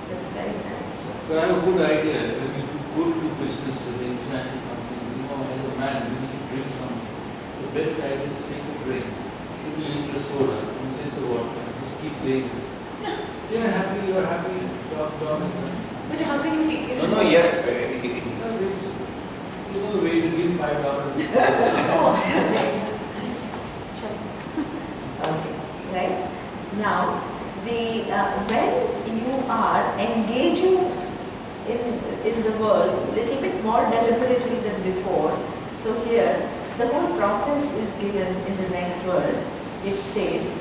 That's very nice. So I have a good idea. When you go to business with international companies, as a man, you need to drink something. The best idea is to make a drink. You need a soda, and say it's a water, and just keep playing. They are happy, you are happy, job is done. But how can you take it? No, yes. You know the way to give $5. Okay, right? Now, when you are engaging in the world little bit more deliberately than before, so here the whole process is given in the next verse. It says,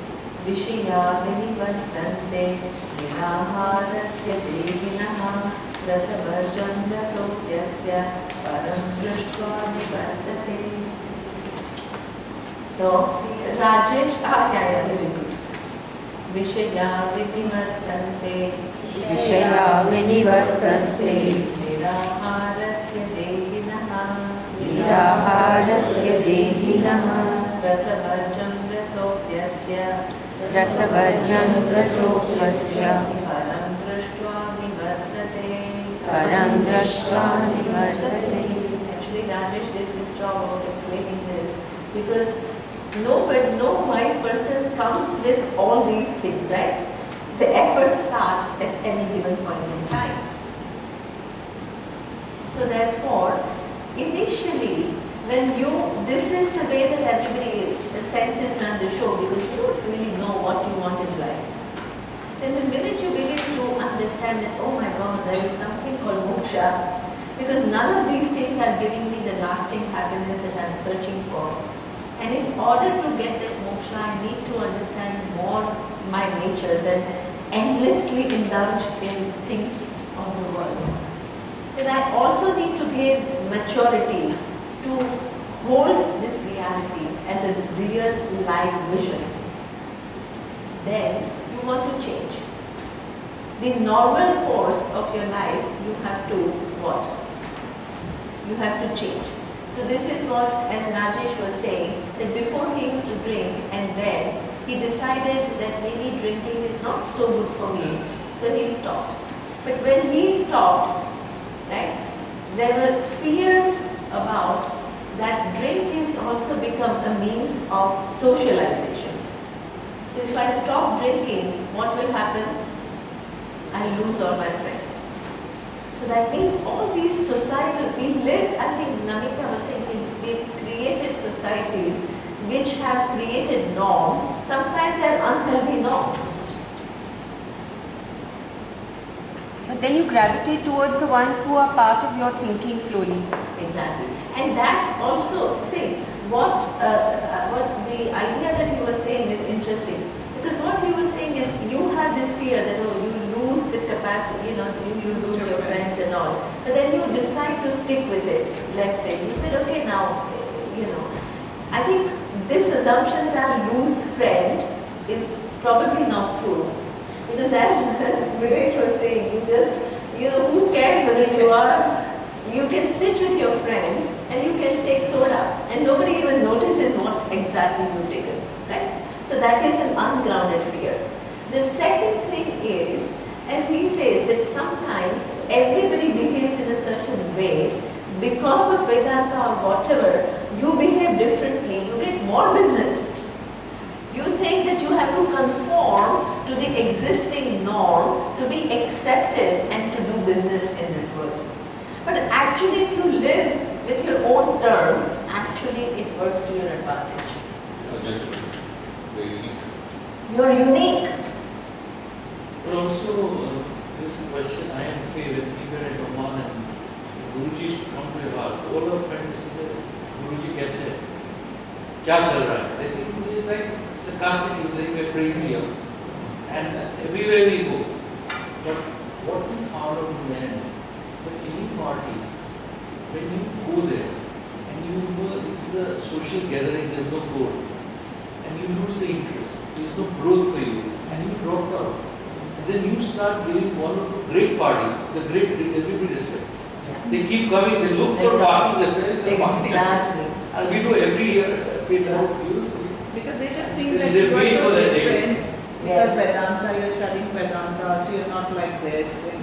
Vishaya vinivartante vinaharasya devinaha rasavarjan rasokyasya param drushtva nivartate. So, Rajesh, you repeat. Vishaya vinivartante Vishaya vinivartante Niraharasya devinaha Niraharasya devinaha Rasavarjam rasopyasya Rasavarjam rasopyasya Param drushtva nivartate. Param drushtva nivartate. Actually, Rajesh did this job of explaining this because no wise person comes with all these things, right? The effort starts at any given point in time. So therefore, initially, this is the way that everybody is, the senses run the show because you don't really know what you want in life. Then the minute you begin to understand that, oh my God, there is something called moksha, because none of these things are giving me the lasting happiness that I am searching for. And in order to get that moksha, I need to understand more my nature than endlessly indulge in things of the world. Then I also need to gain maturity to hold this reality as a real life vision. Then you want to change. The normal course of your life, you have to what? You have to change. So this is what, as Rajesh was saying, that before he used to drink and then he decided that maybe drinking is not so good for me. So he stopped. But when he stopped, right, there were fears about that drink is also become a means of socialization. So if I stop drinking, what will happen? I lose all my friends. So that means all these societal, we live, I think Namita was saying, we've created societies which have created norms. Sometimes they are unhealthy norms. But then you gravitate towards the ones who are part of your thinking slowly. Exactly. And that also, see, what the idea that he was saying is interesting. Because what he was saying is, you have this fear that, oh, you lose the capacity, you lose your friends and all. But then you decide to stick with it. Let's say, you said, okay, now, I think this assumption that I'll lose friend is probably not true. Because as Viresh was saying, who cares whether you can sit with your friends and you can take soda and nobody even notices what exactly you've taken, right? So that is an ungrounded fear. The second thing is, as he says, that sometimes everybody behaves in a certain way because of Vedanta or whatever, you behave differently, you get more business. You think that you have to conform to the existing norm to be accepted and to do business in this world. But actually, if you live with your own terms, actually it works to your advantage. You're unique. But also, this question I am feeling, even at Oman, and Guruji used to come to your house. All our friends say, Guruji, kaise hai? Kya chal raha hai? They think it's like, it's a casting, they think we're crazy. And everywhere we go. But what we found out in the end, that any party, when you go there, and you know this is a social gathering, there's no goal, and you lose the interest, there's no growth for you, and you drop out. And then you start giving one or two great parties, the great thing everybody respects. They keep coming, they look for parties, Exactly. And we do every year, Because they just think that They you are wait for so that day. different. Yes. Because Vedanta, you're studying Vedanta, so you're not like this, and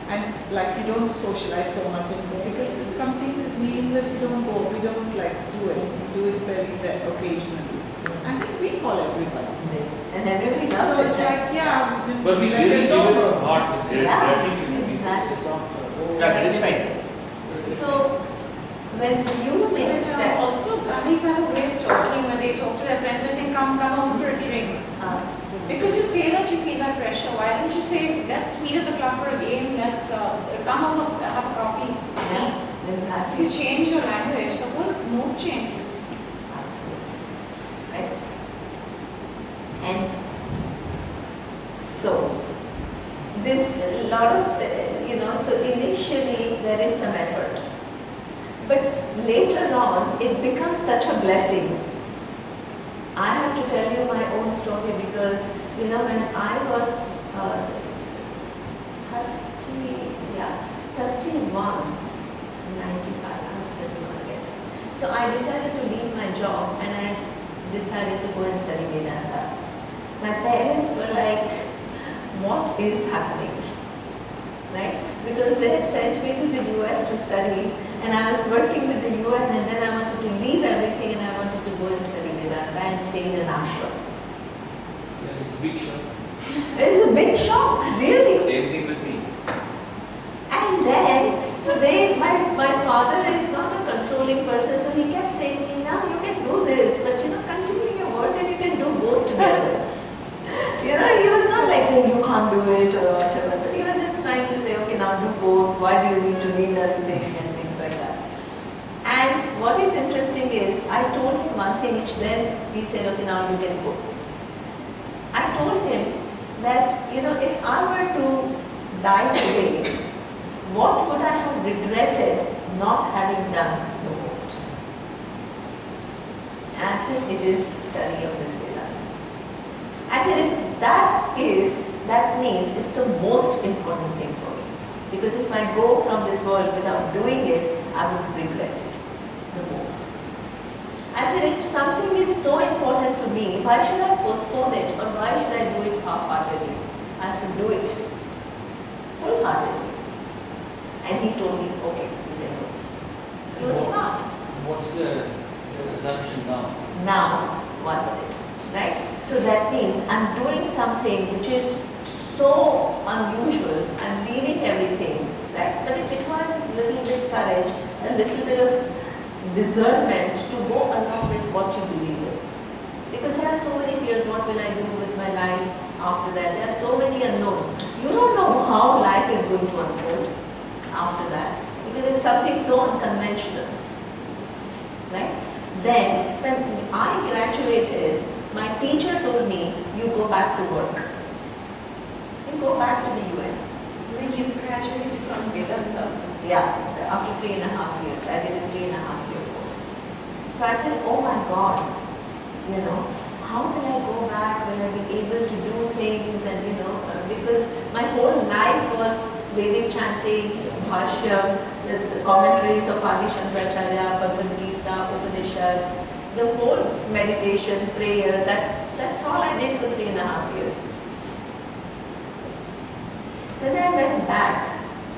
and like you don't socialize so much, and because if something is meaningless, you don't go, we don't like do it, we do it very occasionally. And then we call everybody. And everybody loves So it. it's like, yeah. But we like really a give it dog. our heart with gratitude. Exactly. Yeah, that is fine. So, when you make steps, Also, Gandhis have a way of talking when they talk to their friends, they say, come over for a drink. Because you say that you feel that pressure, why don't you say, let's meet at the club for a game, let's come over, have a coffee. yeah, If exactly. you change your language, the whole mood changes. Absolutely. Right? And so, this lot of, so initially there is some effort. But later on, it becomes such a blessing. I have to tell you my own story because, when I was 31, 95, I was 31, I guess. So I decided to leave my job and I decided to go and study Vedanta. My parents were like, what is happening? Right? Because they had sent me to the US to study and I was working with the UN and then I wanted to leave everything and I wanted to go and study Vedanta and stay in an ashram. Yeah, it's a big shock. It is a big shock, really. Same thing with me. And then, so my father is not a controlling person, so he kept saying, now you can do this, but continue your work and you can do both together. He was not like saying you can't do it or whatever, but he was just trying to say, okay, now do both, why do you need to leave everything and things like that. And what is interesting is, I told him one thing which then he said, okay, now you can go. I told him that, if I were to die today, what would I have regretted not having done the most? And I said, it is study of this Vedanta. I said, if that means it's the most important thing for me. Because if I go from this world without doing it, I would regret it the most. I said, if something is so important to me, why should I postpone it or why should I do it half-heartedly? I have to do it full-heartedly. And he told me, okay, you can go. He was smart. What's the assumption now? Now, 1 minute, right? So that means I'm doing something which is so unusual, I'm leaving everything, right? But it requires this little bit of courage, a little bit of discernment to go along with what you believe in. Because there are so many fears, what will I do with my life after that? There are so many unknowns. You don't know how life is going to unfold after that, because it's something so unconventional, right? Then, when I graduated, my teacher told me, you go back to work. You go back to the UN. When you graduated from Vedanta, Yeah, after 3.5 years. I did a 3.5 year course. So I said, oh my God, how will I go back? Will I be able to do things? And because my whole life was Vedic chanting, Bhashyam, the commentaries of Adi Shankaracharya, Bhagavad Gita, Upanishads, the whole meditation, prayer, that's all I did for 3.5 years. When I went back,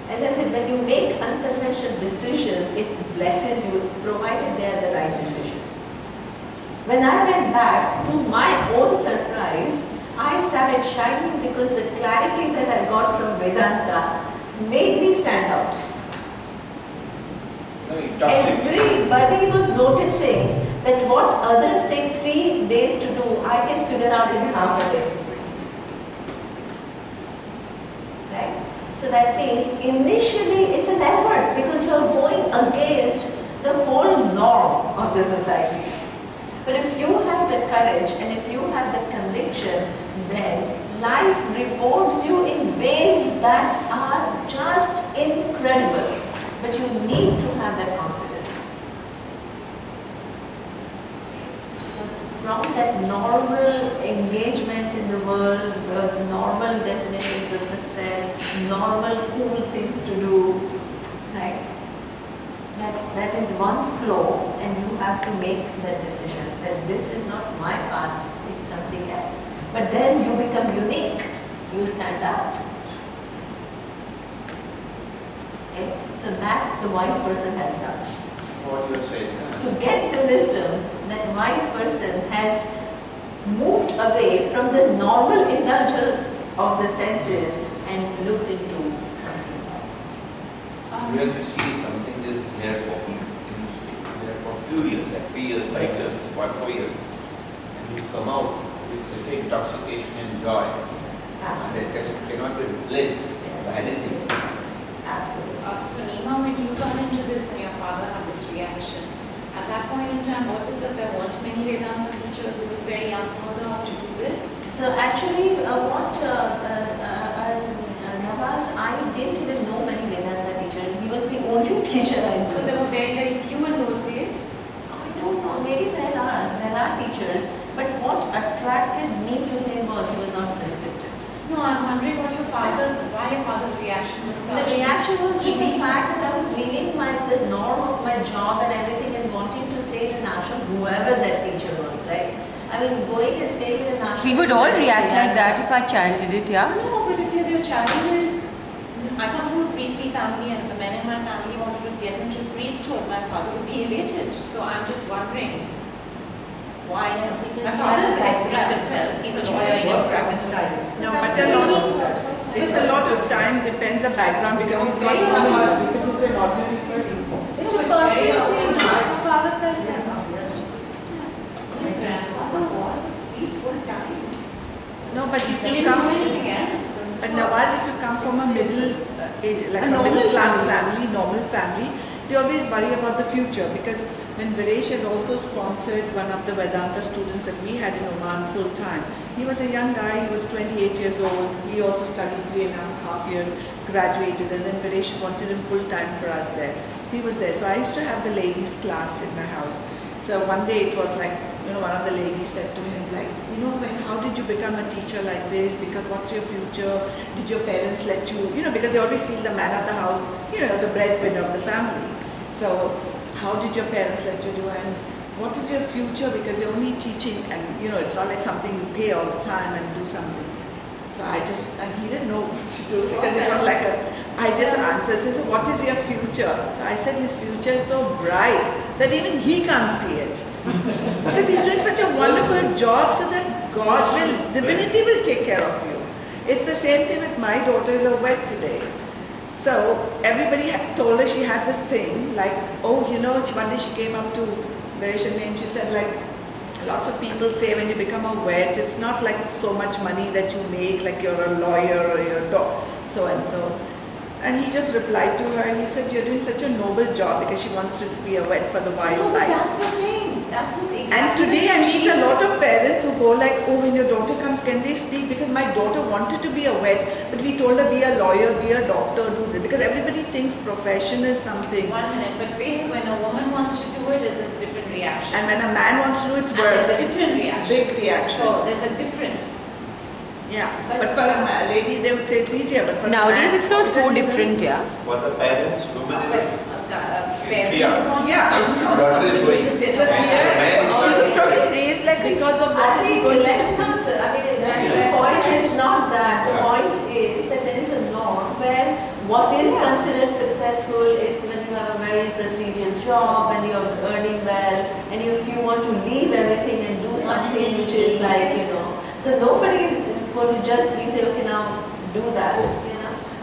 as I said, when you make unconventional decisions, it blesses you, provided they are the right decision. When I went back, to my own surprise, I started shining because the clarity that I got from Vedanta made me stand out. Everybody was noticing that what others take 3 days to do, I can figure out in half a day. Right? So that means initially it's an effort because you are going against the whole norm of the society. But if you have the courage and if you have the conviction, then life rewards you in ways that are just incredible. But you need to have that confidence. So from that normal engagement in the world, the normal definitions of success, normal cool things to do, right? That is one flow, and you have to make that decision that this is not my path, it's something else. But then you become unique, you stand out. Okay? So that the wise person has done. What you said. To get the wisdom, that wise person has moved away from the normal indulgence of the senses and looked into something else. You have to see something is there for me. There for a few years, like 3 years, 5 years, 4 years. And you come out with such intoxication and joy. Absolutely. That cannot be replaced by anything. Absolutely. So Neema, when you got into this and your father had this reaction, at that point in time, was it that there weren't many Vedanta teachers who was very unthought of to do this? So actually, Navas, I didn't even know many Vedanta teachers. He was the only teacher I knew. So there were very, very few in those days? I don't know. Maybe there are teachers. But what attracted me to him was he was not prescriptive. No, I'm wondering why your father's reaction was such. The reaction was just the fact that I was leaving the norm of my job and everything and wanting to stay in an ashram, whoever that teacher was, right? I mean, going and staying in an ashram. We would all react like that if our child did it, yeah? No, but if your child is... I come from a priestly family and the men in my family wanted to get into priesthood, my father would be elated. So I'm just wondering why. My father is like priest himself. He's a lawyer in your practice. No, but it's a lot of time, depends the background because he's not an ordinary person. It's a personal thing. My father felt that. My grandfather was a priest full time. No, but if He you didn't come, do anything else. but Nawaz, if you come from a middle class family, normal family, they always worry about the future because when Videsh had also sponsored one of the Vedanta students that we had in Oman full time, he was a young guy, he was 28 years old, he also studied 3.5 years, graduated, and then Videsh wanted him full time for us there. He was there. So I used to have the ladies class in my house. So one day it was like, one of the ladies said to him like, how did you become a teacher like this? Because what's your future? Did your parents let you, because they always feel the man of the house, the breadwinner of the family. So how did your parents let you do and what is your future? Because you're only teaching and it's not like something you pay all the time and do something. So and he didn't know what to do because it was like I just answered, so what is your future? So I said his future is so bright that even he can't see it. Because he's doing such a wonderful job so that divinity will take care of you. It's the same thing with my daughter is a vet today. So everybody told her she had this thing like, one day she came up to Videsh and she said like, lots of people say when you become a vet, it's not like so much money that you make, like you're a lawyer or you're so and so. And he just replied to her and he said, you're doing such a noble job because she wants to be a vet for the wildlife. No, but that's the thing. That's the thing. And today I meet a lot of parents who go like, oh, when your daughter comes, can they speak? Because my daughter wanted to be a vet, but we told her be a lawyer, be a doctor, do this. Because everybody thinks profession is something. 1 minute, but when a woman wants to do it, it's a different reaction. reaction. And when a man wants to do, it's And there's worse. a different reaction. Big reaction. So there's a difference. Yeah, but for a lady, they would say it's easier. But for Nowadays, a man, it's not so because different, yeah. For the parents, women is Parents fear. want Yeah. something. Daughter is going. It's a And fear. man is She was probably suffering. raised like because of I what is he think going to let's do. not, the point is not that. The point is that there is a norm where what is considered successful is when you have a very prestigious job, when you're earning well, and if you want to leave everything and do something which is like, so nobody is going to just be say, okay, now do that,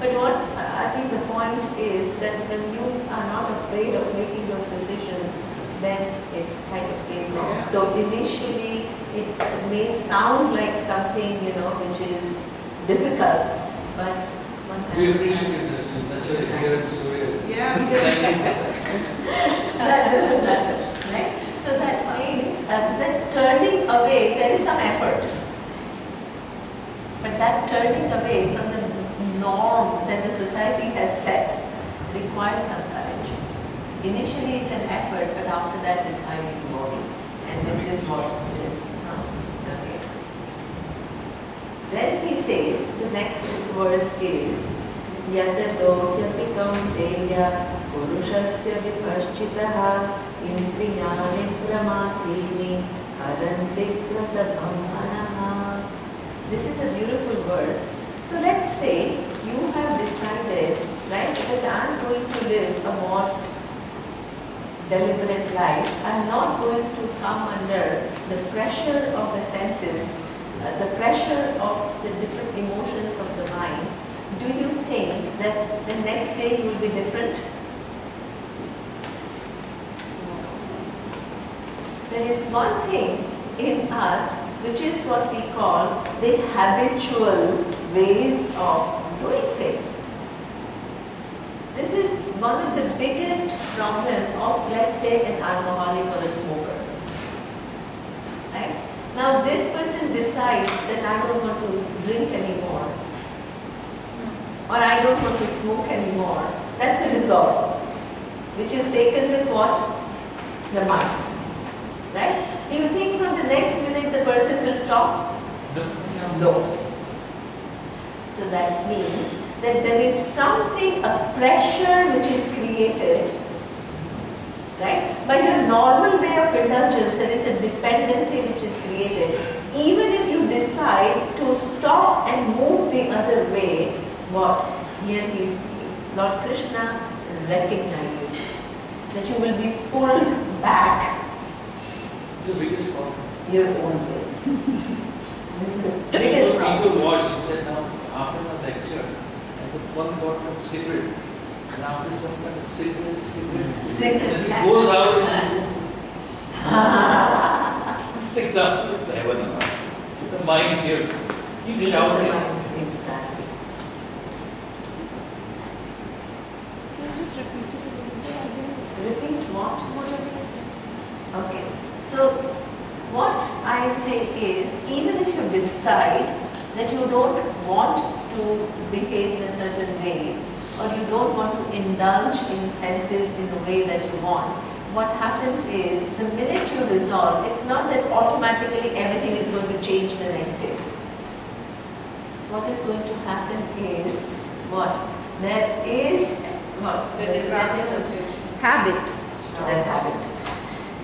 But what I think the point is that when you are not afraid of making those decisions, then it kind of pays off. So initially, it may sound like something, which is difficult, but one has We to appreciate this. That's why it's here and so here. Yeah. Thank you. that doesn't matter, right? So that means that turning away, there is some effort. But that turning away from the norm that the society has set requires some courage. Initially it's an effort, but after that it's highly rewarding. And this is what it is. Okay. Then he says, the next verse is, Yatadokyatikam Deya Purushasya Vipaschitaha Indriyani Pramatini Adanti Prasabham Manaha. This is a beautiful verse. So let's say you have decided, right, that I am going to live a more deliberate life. I am not going to come under the pressure of the senses, the pressure of the different emotions of the mind. Do you think that the next day you will be different? There is one thing in us which is what we call the habitual ways of doing things. This is one of the biggest problem of, let's say, an alcoholic or a smoker. Right? Now this person decides that I don't want to drink anymore, or I don't want to smoke anymore. That's a resolve, which is taken with what? The mind. Right? Do you think from the next minute the person will stop? No. So that means that there is something, a pressure which is created, right? By your normal way of indulgence, there is a dependency which is created. Even if you decide to stop and move the other way, what? Here he is, Lord Krishna recognizes it. That you will be pulled back It's the biggest problem. your own ways. This is the biggest problem. People watch, he said, now after the lecture, and the one got a cigarette. And after some kind of cigarette. Cigarette, And yes. he goes out and sticks up. It's Never know. the mind here. Keep This is the shouting. mind, exactly. Can you just repeat it a little bit? I didn't Repeat what? whatever you said just now. Okay. So what I say is, even if you decide that you don't want to behave in a certain way, or you don't want to indulge in senses in the way that you want, what happens is, the minute you resolve, it's not that automatically everything is going to change the next day. What is going to happen is, what? There is, what? The desire to Habit. That habit.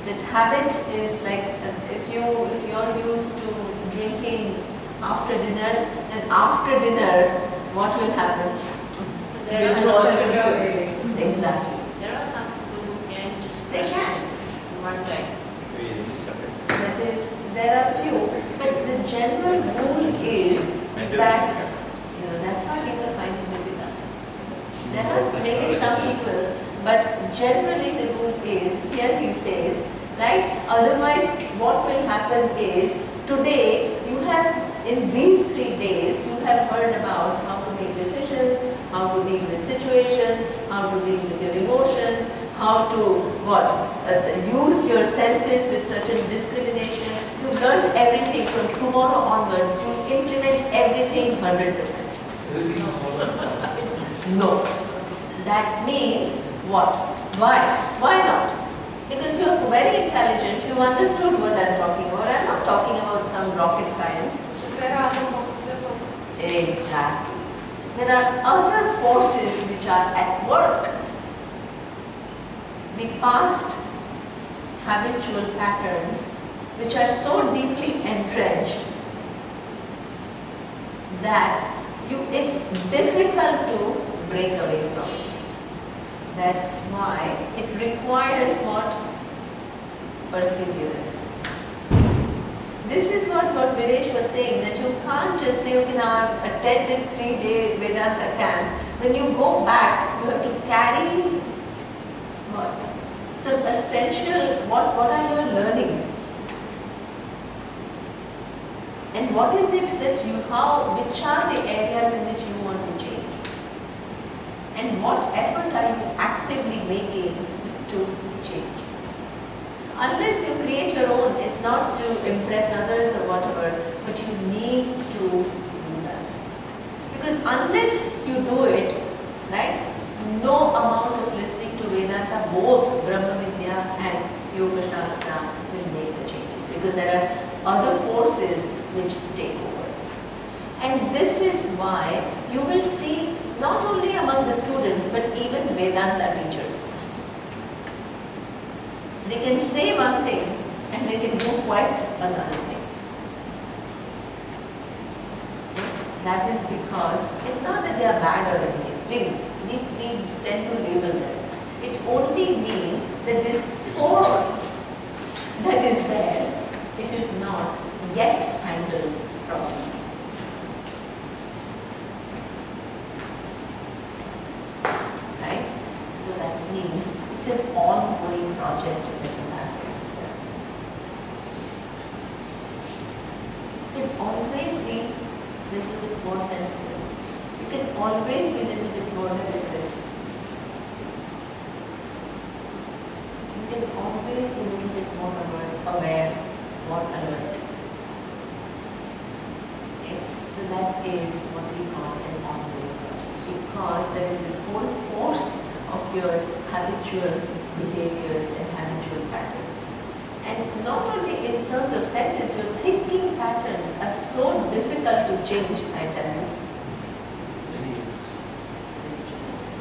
That habit is like, if you're used to drinking after dinner, then after dinner, what will happen? There You are will some also- people- Exactly. There are some people who can just They can. one time. That is, there are few, but the general rule is that, that's why people find it difficult. There are maybe some people, but generally the rule is, here he says, right? Otherwise, what will happen is, today you have, in these 3 days, you have heard about how to make decisions, how to deal with situations, how to deal with your emotions, how to use your senses with certain discrimination. You've learned everything. From tomorrow onwards, you implement everything 100%. No. That means what? Why? Why not? Because you are very intelligent, you understood what I am talking about. I am not talking about some rocket science. There are other forces at work. Exactly. There are other forces which are at work. The past habitual patterns which are so deeply entrenched that it's difficult to break away from it. That's why it requires what? Perseverance. This is what Viresh was saying, that you can't just say, okay, now I've attended 3-day Vedanta camp. When you go back, you have to carry what? Some essential, what are your learnings? And what is it that which are the areas in which you want to change? And what effort are you actively making to change? Unless you create your own, it's not to impress others or whatever, but you need to do that. Because unless you do it, right, no amount of listening to Vedanta, both Brahma Vidya and Yoga Shastra, will make the changes. Because there are other forces which take over. And this is why you will see not only among the students, but even Vedanta teachers. They can say one thing and they can do quite another thing. That is because it's not that they are bad or anything. Please, we tend to label them. It only means that this force that is there, it is not yet handled properly. Right? So that means it's an ongoing project that you have for yourself. You can always be a little bit more sensitive. You can always be a little bit more deliberate. You can always be a little bit more aware, more alert. Okay? So that is what we call an ongoing project. Because there is this whole force of your habitual behaviors and habitual patterns. And not only in terms of senses, your thinking patterns are so difficult to change, I tell you. Many years. It's tremendous.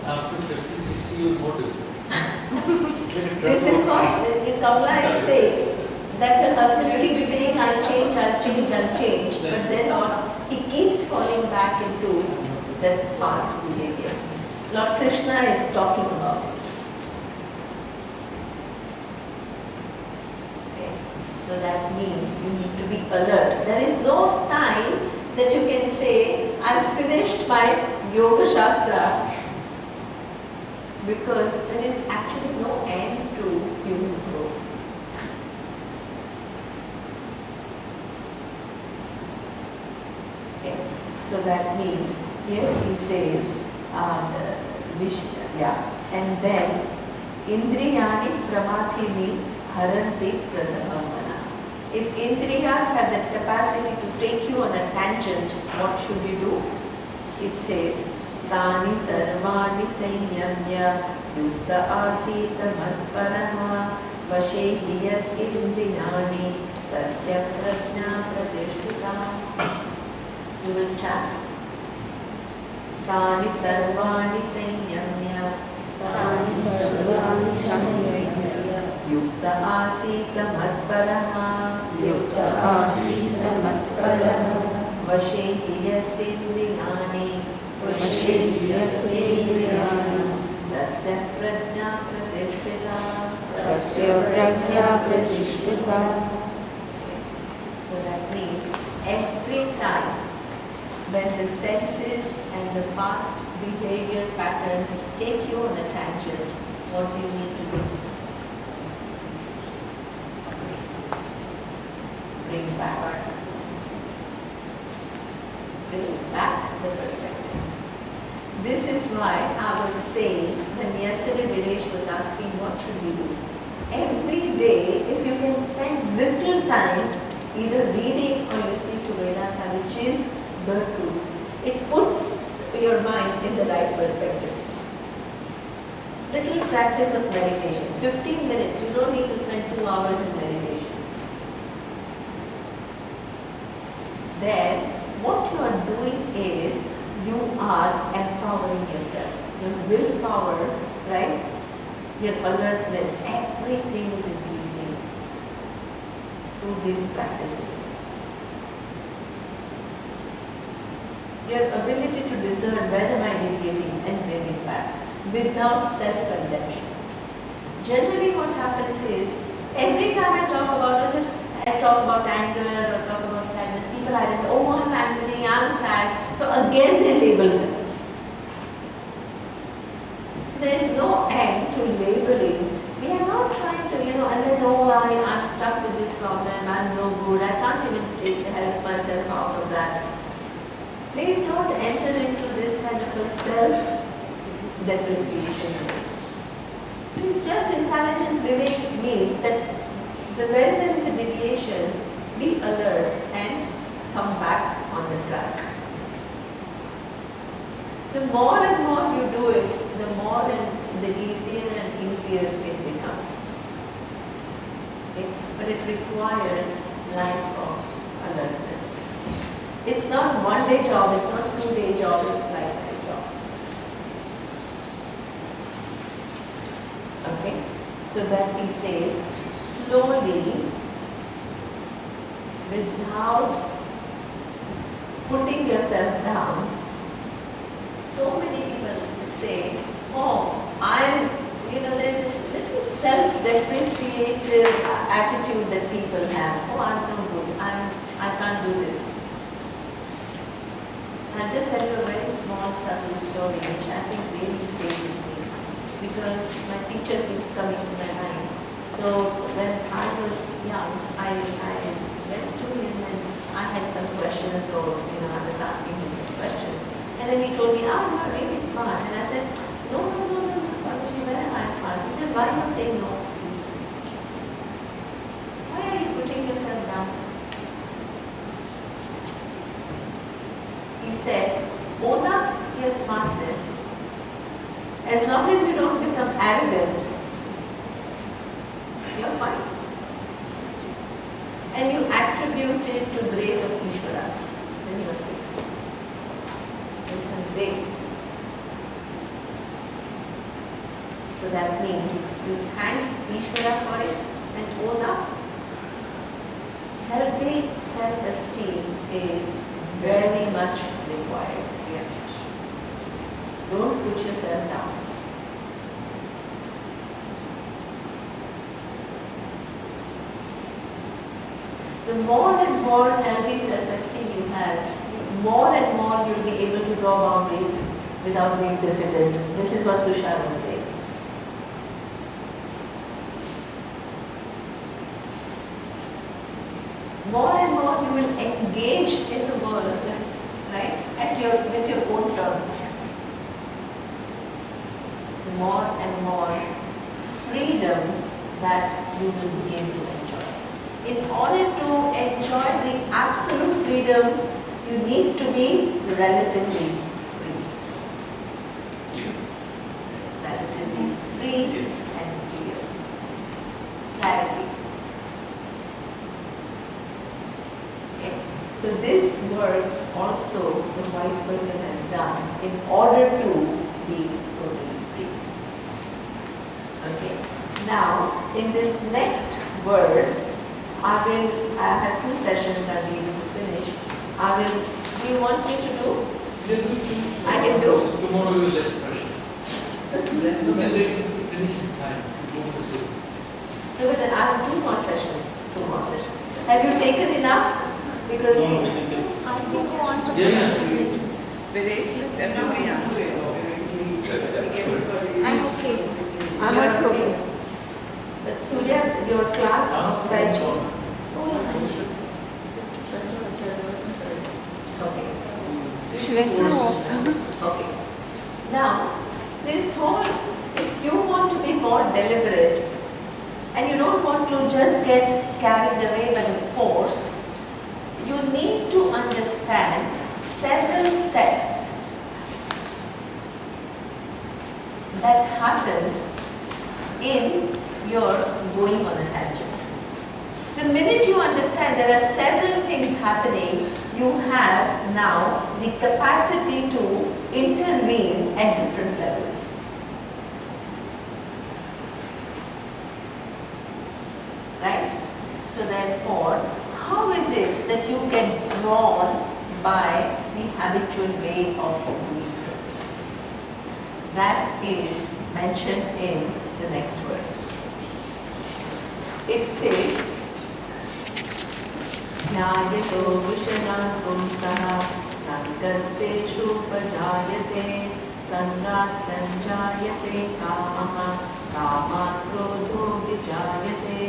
After 50, 60 years, what is it? This is what Kamala is saying, that her husband keeps saying, I'll change, I'll change, I'll change. But then on, he keeps falling back into that past behavior. Lord Krishna is talking about it. Okay. So that means you need to be alert. There is no time that you can say, I've finished my Yoga Shastra, because there is actually no end to human growth. Okay. So that means, here he says, and then Indriyani Pramathini Haranti Prasavamana. If Indriyas have that capacity to take you on a tangent, what should you do? It says, Tani Sarvani Sanyamya Yukta Asita Matparaha Vashe Viyasya Indriyani Tasya Prajna Pratishtita. You will chant. Tani sarvani sanyamya Yukta asita matparaha Vashe yasindriyani Tasya prajna pratishtita. So that means every time when the senses and the past behavior patterns take you on a tangent, what do you need to do? Bring back the perspective. This is why I was saying, when yesterday Viresh was asking what should we do, every day if you can spend little time either reading or listening to Vedanta, which is the truth, it puts your mind in the right perspective. little practice of meditation. 15 minutes. You don't need to spend 2 hours in meditation. Then what you are doing is you are empowering yourself. Your willpower, right? Your alertness, everything is increasing through these practices. Your ability to discern whether am I deviating and bring it back without self-condemnation. Generally what happens is, every time I talk about anger or talk about sadness, people identify, oh, I'm angry, I'm sad. So again they label them. So there is no end to labeling. We are not trying to, and then, oh, I'm stuck with this problem, I'm no good, I can't even help myself out of that. Please don't enter into this kind of a self-depreciation. It's just intelligent living means that when there is a deviation, be alert and come back on the track. The more and more you do it, the more and the easier and easier it becomes. Okay? But it requires life of alertness. It's not one-day job, it's not two-day job, it's lifetime job. Okay? So that he says, slowly, without putting yourself down. So many people say, oh, there is this little self-depreciative attitude that people have. Oh, I'm no good, I can't do this. I'll just tell you a very small, subtle story which I think really stayed with me because my teacher keeps coming to my mind. So when I was young, I went to him and I had some questions, so I was asking him some questions. And then he told me, you're really smart. And I said, no, Swamiji, where am I smart? He said, why are you saying no? Why are you putting yourself down? He said, own up your smartness. As long as you don't become arrogant, you're fine. And you attribute it to grace of Ishvara, then you're safe. There's some grace. So that means you thank Ishvara for it and own up. Healthy self-esteem is very much required. Don't put yourself down. The more and more healthy self-esteem you have, more and more you'll be able to draw boundaries without being diffident. This is what Tushar was saying. More and more you will engage in the world, right, with your own terms. More and more freedom that you will begin to enjoy. In order to enjoy the absolute freedom, you need to be relatively free. Relatively free and clear. Clarity. Okay. So this work also the wise person has done in order to be totally free. Okay. Now, in this next verse, I have 2 sessions I'll be able to finish. Do you want me to do? I can do. Tomorrow we will less pressure. Let's finish in time. No, but then I have 2 more sessions. 2 more sessions. Have you taken enough? Because I think go on for I'm okay. I'm okay. But Surya, your class of Tai Chi. Okay. She went for a walk. Okay. Now, this whole, if you want to be more deliberate and you don't want to just get carried away by the force, you need to understand several steps that happen in your going on a tangent. The minute you understand there are several things happening, you have now the capacity to intervene at different levels. Right? So therefore, how is it that you get drawn by the habitual way of doing things? That is mentioned in the next verse. It says, Jnāyato viṣaṇā pumsaḥ saṅgasteshu pajāyate saṅgāt sañjāyate kāmaḥ kāmāt krodho vijāyate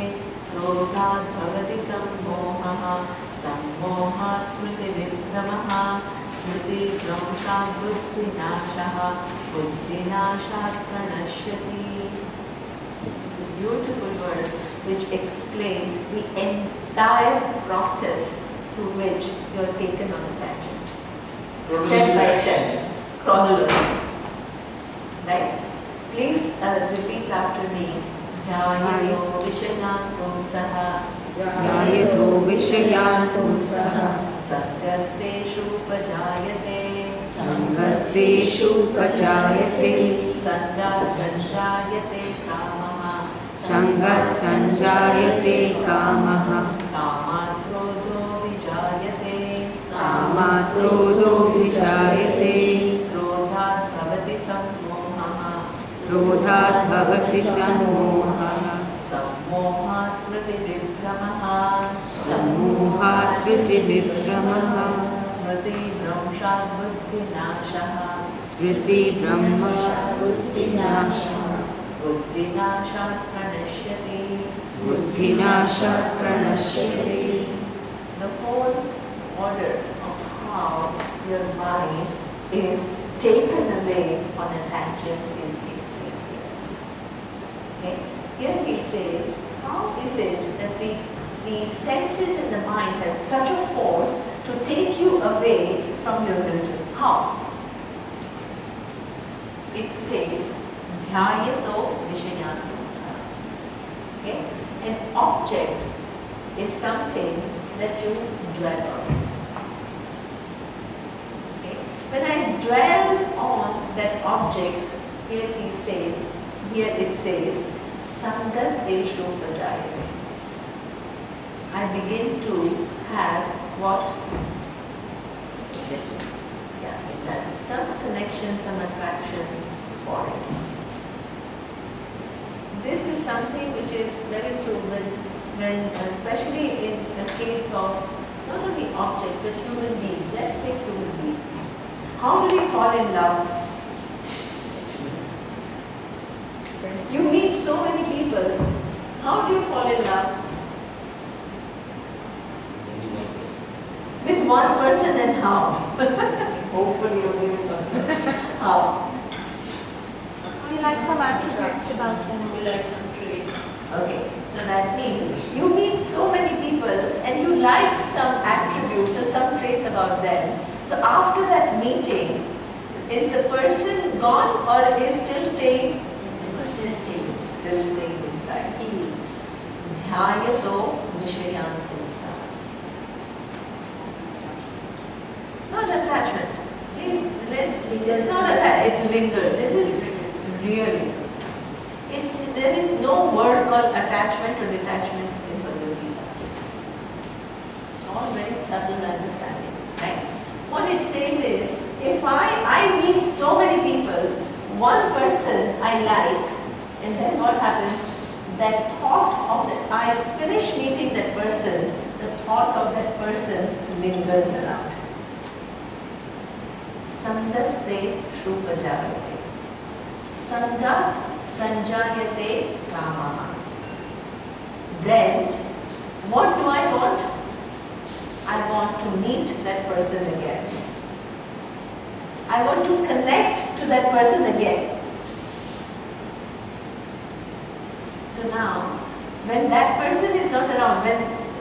krodhāt bhavati sammohaḥ sammohāt smriti vibhramaḥ smriti bhramṣāt buddhināṣaḥ buddhināṣāt pranashyati. This is a beautiful verse which explains the entire process through which you are taken on a tangent. Step by step, chronology. Right? Please repeat after me. Dhyayato viṣaṇān pumsaḥ Dhyayato viṣayan pumsaḥ saṅgasteshu pajāyate saṅgasteshu pajāyate saṅgāt sañjāyate kāmaḥ saṅgāt sañjāyate kāmaḥ kāmāt krodho vijāyate kāmāt krodho vijāyate krodhāt bhavati sammohaḥ krodhāt bhavati sammohaḥ sammohāt smriti vibhramaḥ sammohāt smriti vibhramaḥ smriti bhramṣāt buddhināṣaḥ smriti brahma buddhināṣaḥ buddhināṣāt pranashyati. buddhināṣāt pranashyati. The whole order of how your mind is taken away on a tangent is explained here. Okay? Here he says, how is it that the senses in the mind has such a force to take you away from your wisdom? How? It says, Dhyayato viṣaṇān pumsaḥ. Okay? An object is something that you dwell on. Okay? When I dwell on that object, here it says, saṅgasteshu pajāyate. I begin to have what? Yeah, exactly. Some connection, some attraction for it. This is something which is very true when especially in the case of not only objects but human beings. Let's take human beings. How do we fall in love? You meet so many people. How do you fall in love? With one person, and how? Hopefully only with one person. How? We like some attributes about them. We like some traits. Okay, so that means you meet so many people and you like some attributes or some traits about them. So after that meeting, is the person gone or is still staying? Still staying inside. Dhyayato viṣayan pumsaḥ. Not attachment. Please, it's not attachment. It lingers. This is really. There is no word called attachment or detachment in Bhagavad Gita. It's all very subtle understanding, right? What it says is, if I meet so many people, one person I like, and then what happens? That thought of that, I finish meeting that person, the thought of that person lingers around. Saṅgasteshu pajāyate. Saṅgāt sañjāyate kāmaḥ. Then, what do I want? I want to meet that person again. I want to connect to that person again. So now, when that person is not around,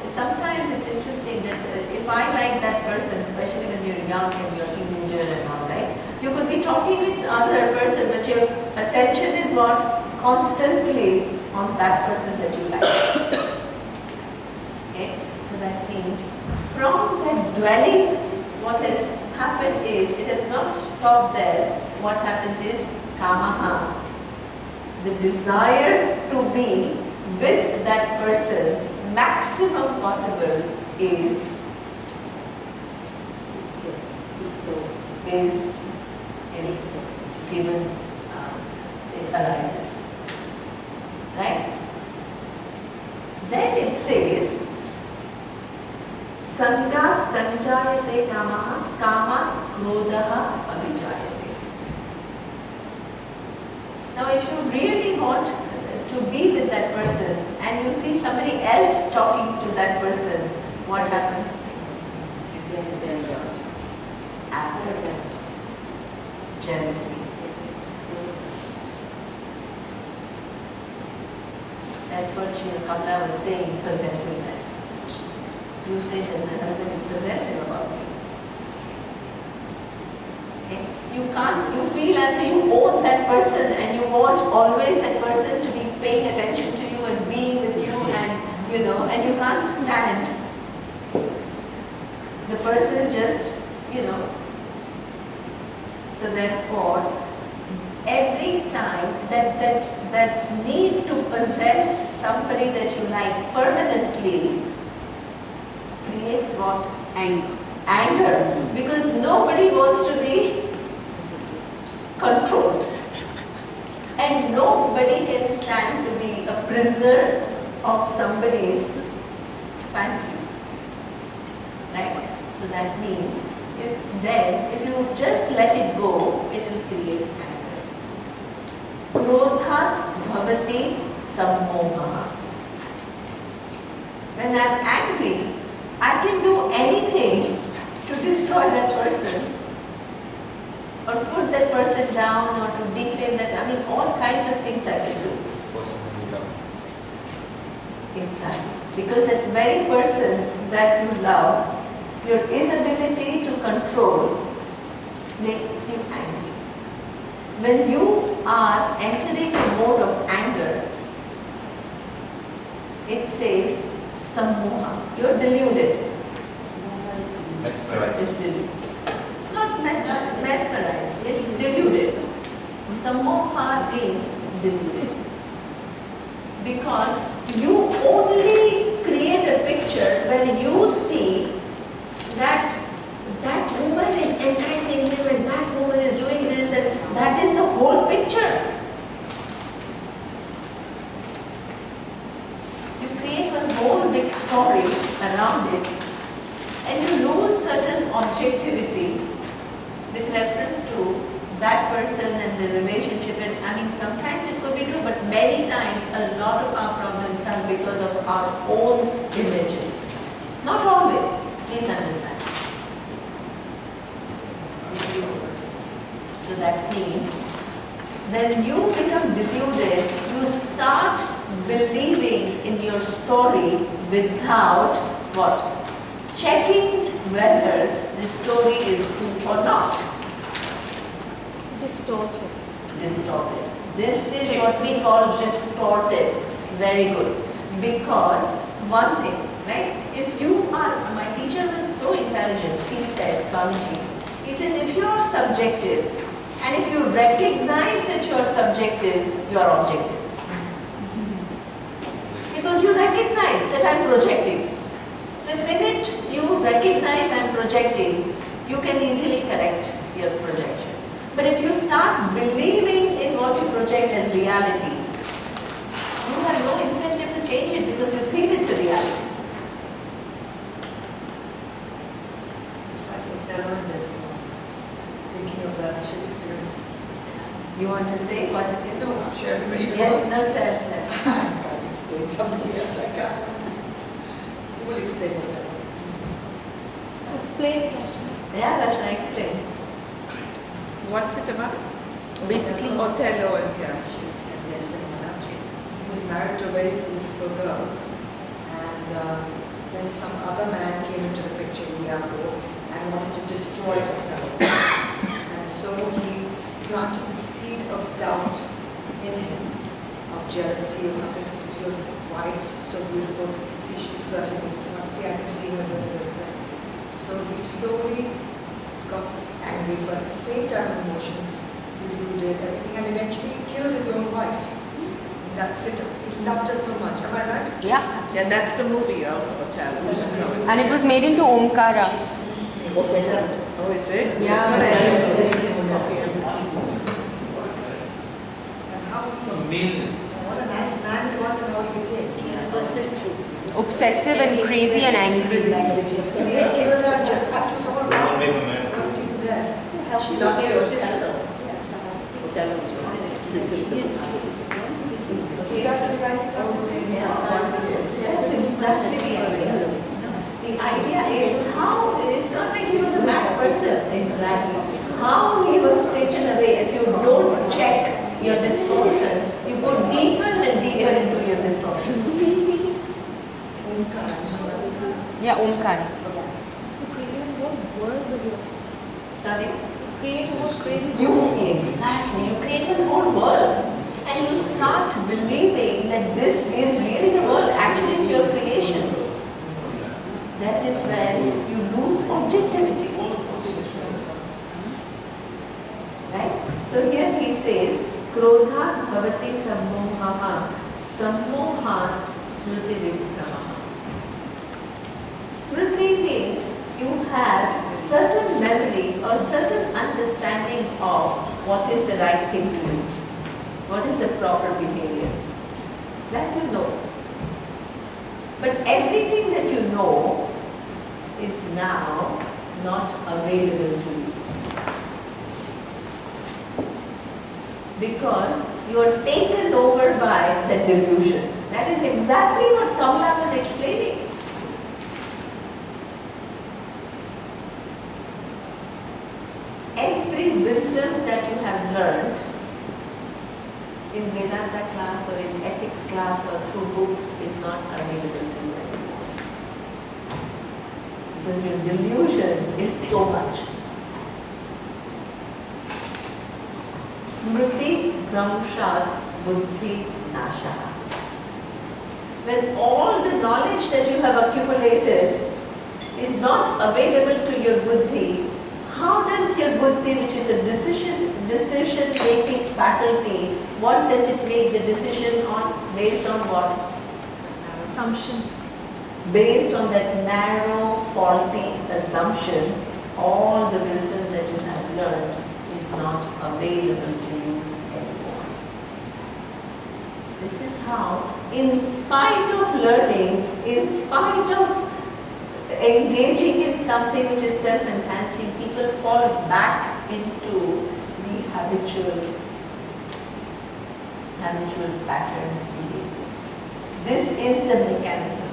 sometimes it's interesting that if I like that person, especially when you're young and you're a teenager and all, right? You could be talking with other person, but your attention is what? Constantly on that person that you like. Okay? So that means from that dwelling, what has happened is, it has not stopped there. What happens is kamaha. The desire to be with that person, maximum possible, is given, it arises. Right? Then it says, Sangat sanjayate kamaha, kamat krodhaha abhijayate. Now if you really want to be with that person and you see somebody else talking to that person, what happens? After that, jealousy. That's what Kamla was saying, possessiveness. You say that the husband is possessive about you. Okay? You feel as though you own that person and you want always that person to be paying attention to you and being with you, and and you can't stand the person just, So therefore, every time that need to possess somebody that you like permanently creates what? Anger. Because nobody wants to be controlled. And nobody can stand to be a prisoner of somebody's fancy. Right? So that means, if you just let it go, it will create anger. Krodhat bhavati sammoha. When I am angry, I can do anything to destroy that person, or put that person down, or to defame that. All kinds of things I can do. Exactly. Because that very person that you love, your inability to control makes you angry. When you are entering a mode of anger, it says sammoha. You are deluded. It's deluded. Not mesmerized, it's deluded. Sammoha means deluded. Because you only create a picture when you see that woman is enticing him and that woman is doing this, and that is the whole picture. You create one whole big story around it, and you lose certain objectivity with reference to that person and the relationship. And sometimes it could be true, but many times a lot of our problems are because of our own images. Not always, please understand. So that means when you become deluded, you start believing in your story without what? Checking whether the story is true or not. Distorted. Distorted. This is what we call distorted. Very good. Because one thing, right? If you are, my teacher was so intelligent, he said, Swamiji, he says, if you are subjective, and if you recognize that you are subjective, you are objective. Because you recognize that I am projecting. The minute you recognize I am projecting, you can easily correct your projection. But if you start believing in what you project as reality, you have no incentive to change it because you think it's a reality. It's like Othello just thinking of that Shakespeare. You want to say what it is? No, I'm sure everybody knows. Yes, no, tell them. I can't explain. Somebody else I can't. Who will explain Othello? Explain it, Rashna. Yeah, Rashna, explain. What's it about? Basically, Othello and He was married to a very beautiful girl, and then some other man came into the picture, Iago, and wanted to destroy Othello. And so he planted the seed of doubt in him, of jealousy or something. He says, your wife, so beautiful, see she's flirting with someone, see I can see her doing this. So he slowly got angry first, the same time emotions, deluded, everything, and eventually he killed his own wife. That fit, he loved her so much, am I right? Yeah. Yeah, that's the movie also, Hotel. And it was made into Omkara. Oh, is it? Yeah. What a nice man he was and how he became. Obsessive and crazy and angry. They killed her just to someone Don't make a man. was keeping there. She loved her. You guys are writing something? That's exactly the idea. The idea is how, it's not like he was a bad person, exactly. How he was taken away. If you don't check your distortion, you go deeper and deeper into your distortions. Yeah, Omkara. Sorry? Create a whole crazy Exactly, you create a whole world. And you start believing that this is really the world, actually it's your creation. That is when you lose objectivity. Right? So here he says, Krodhat bhavati sammohaha sammohat smriti vikramaha. Smriti means you have certain memory or certain understanding of what is the right thing to do. What is the proper behavior? That you know. But everything that you know is now not available to you. Because you are taken over by the delusion. That is exactly what Kamala was explaining. Every wisdom that you have learned in Vedanta class or in ethics class or through books is not available to you anymore. Because your delusion is so much. Smriti Brahmshat Buddhi Nasha. When all the knowledge that you have accumulated is not available to your buddhi, how does your buddhi, which is a decision-making faculty, what does it make the decision on? Based on what? assumption. Based on that narrow, faulty assumption, all the wisdom that you have learned is not available to you anymore. This is how, in spite of learning, in spite of engaging in something which is self-enhancing, people fall back into the habitual patterns, behaviors. This is the mechanism.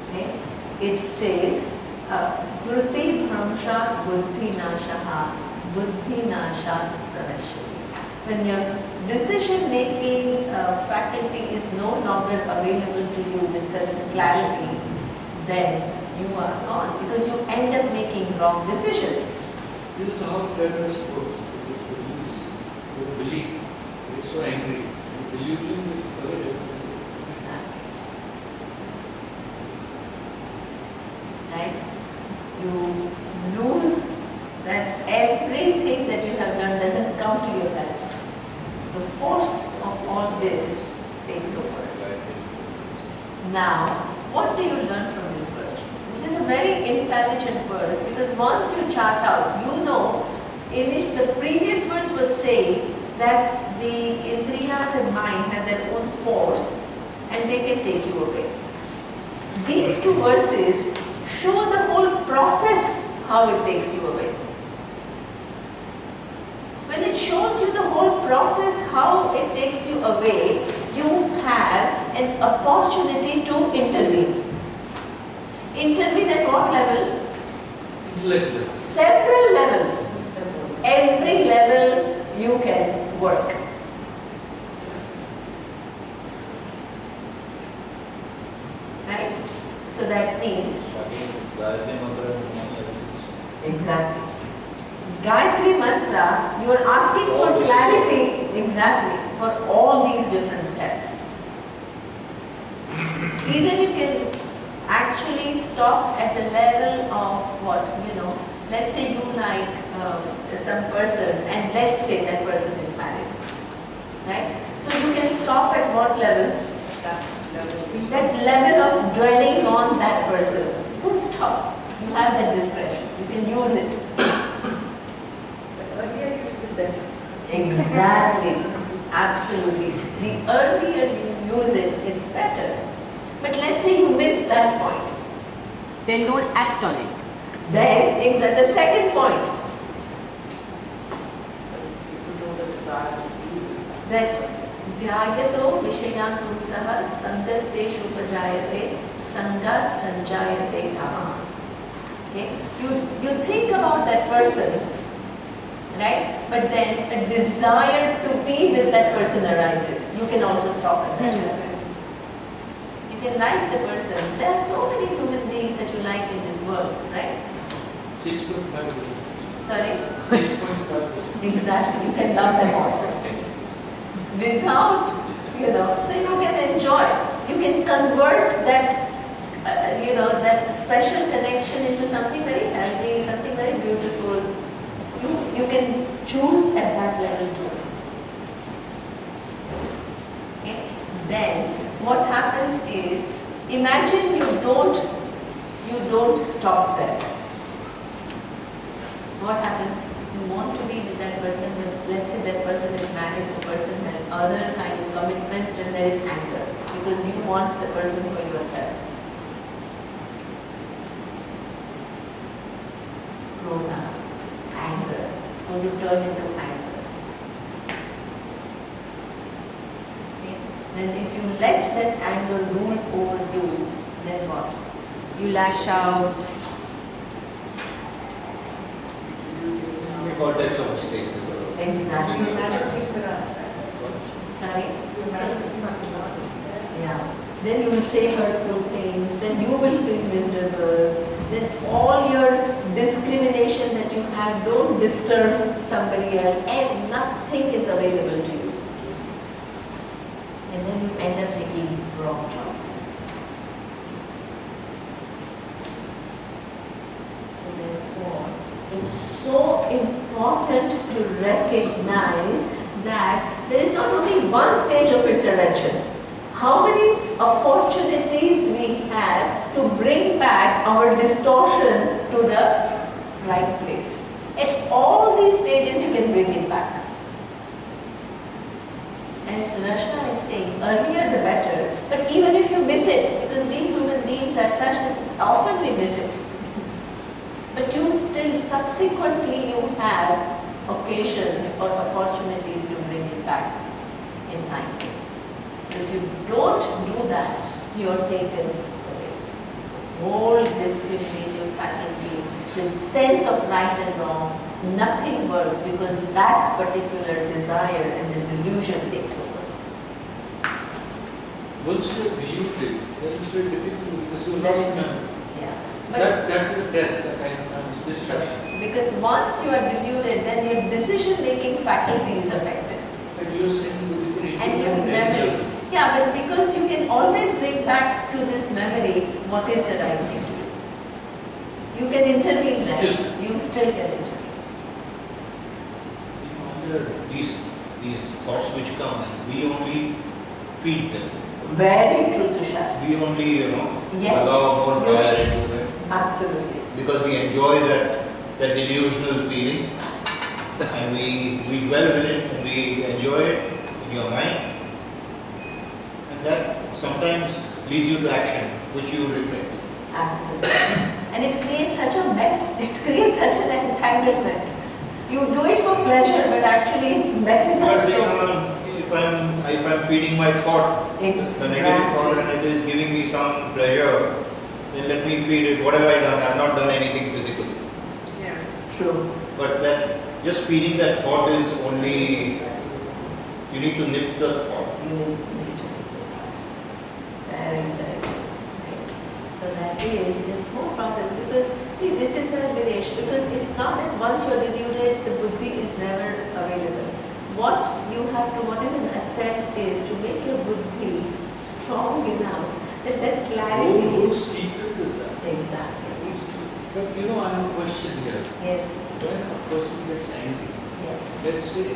Okay? It says, Smriti Bhramshat Buddhi Nashaha Buddhi Nashat Pranashyati. When your decision-making faculty is no longer available to you with certain clarity, then you are gone because you end up making wrong decisions. This is how terrorists works. They lose their belief. They're so angry. The delusion will forget everything. Exactly. Right? You lose that everything that you have done doesn't come to your life. The force of all this takes over. Now, what do you learn from this verse? This is a very intelligent verse because once you chart out, you know, the previous verse was saying that the indriyas and mind have their own force and they can take you away. These two verses show the whole process how it takes you away. When it shows you the whole process how it takes you away, you have an opportunity to intervene. Intervene at what level? Intellectual. Several levels. Every level you can work. Right? So that means exactly. Gayatri mantra, you are asking for clarity, exactly, for all these different steps. Either you can actually stop at the level of what, let's say you like some person and let's say that person is married, right? So you can stop at what level? That level of dwelling on that person. You can stop. You have that discretion. You can use it. Earlier you used it better. Exactly. Absolutely. The earlier you use it, it's better. But let's say you miss that point. Then don't act on it. Then, exactly, the second point. You control the desire to be That Dhyayato Vishayan Pumsaha Sangaste Shupajayate Sangat Sanjayate Kama. Okay? You think about that person, right? But then a desire to be with that person arises. You can also stop at that level. You can like the person. There are so many human beings that you like in this world, right? 6.5. Sorry? 6.5. Exactly. You can love them all. Without, so you can enjoy. You can convert that, that special connection into something very healthy, something very beautiful. You can choose at that level too. Okay? Then what happens is, imagine you don't stop there. What happens? You want to be with that person, but let's say that person is married, the person has other kind of commitments, and there is anger because you want the person for yourself. Krodha, anger, it's going to turn into anger. Okay? Then if you let that anger rule over you, then what? You lash out. All types of mistakes. Exactly. You imagine things that are Sorry? you imagine things that are not. Yeah. Then you will say hurtful things, then you will feel miserable, then all your discrimination that you have, don't disturb somebody else, and nothing is available to you. And then you end up taking wrong choices. So therefore, it's so important to recognize that there is not only one stage of intervention. How many opportunities we have to bring back our distortion to the right place. At all these stages you can bring it back. As Rashna is saying, earlier the better, but even if you miss it, because we human beings are such that often we miss it. But you still subsequently you have occasions or opportunities to bring it back in line with this. If you don't do that, you are taken away. Whole discriminative faculty, the sense of right and wrong, nothing works because that particular desire and the delusion takes over. Once you believe it, then it's very difficult because you Then lost it's- memory. Yeah. That is a death, that kind of distraction. Because once you are deluded, then your decision-making faculty is affected. But you are saying you can And your implement memory. any other. Yeah, but because you can always bring back to this memory what is the right thing to do. You can intervene there. Still. You still can intervene. These thoughts which come, we only feed them. Very true, Tushar. We only, Yes. allow more Yes. fire into them Absolutely. because we enjoy that delusional feeling and we dwell with it and we enjoy it in your mind. And that sometimes leads you to action which you regret. Absolutely. And it creates such a mess. It creates such an entanglement. You do it for pleasure, but actually it messes You up are so saying, much. if I'm feeding my thought, the negative thought, Exactly. and it is giving me some pleasure, then let me feed it. What have I done? I have not done anything physical. Yeah. True. But that just feeding that thought is only, you need to nip the thought. You need to do that. Very, very good. Right. So that is this whole process because see this is where Viresh, because it's not that once you are deluded, the buddhi is never available. What is an attempt is to make your buddhi strong enough that clarity. Whole secret is that. Exactly. But I have a question here. Yes. When a person gets angry, Yes. let's say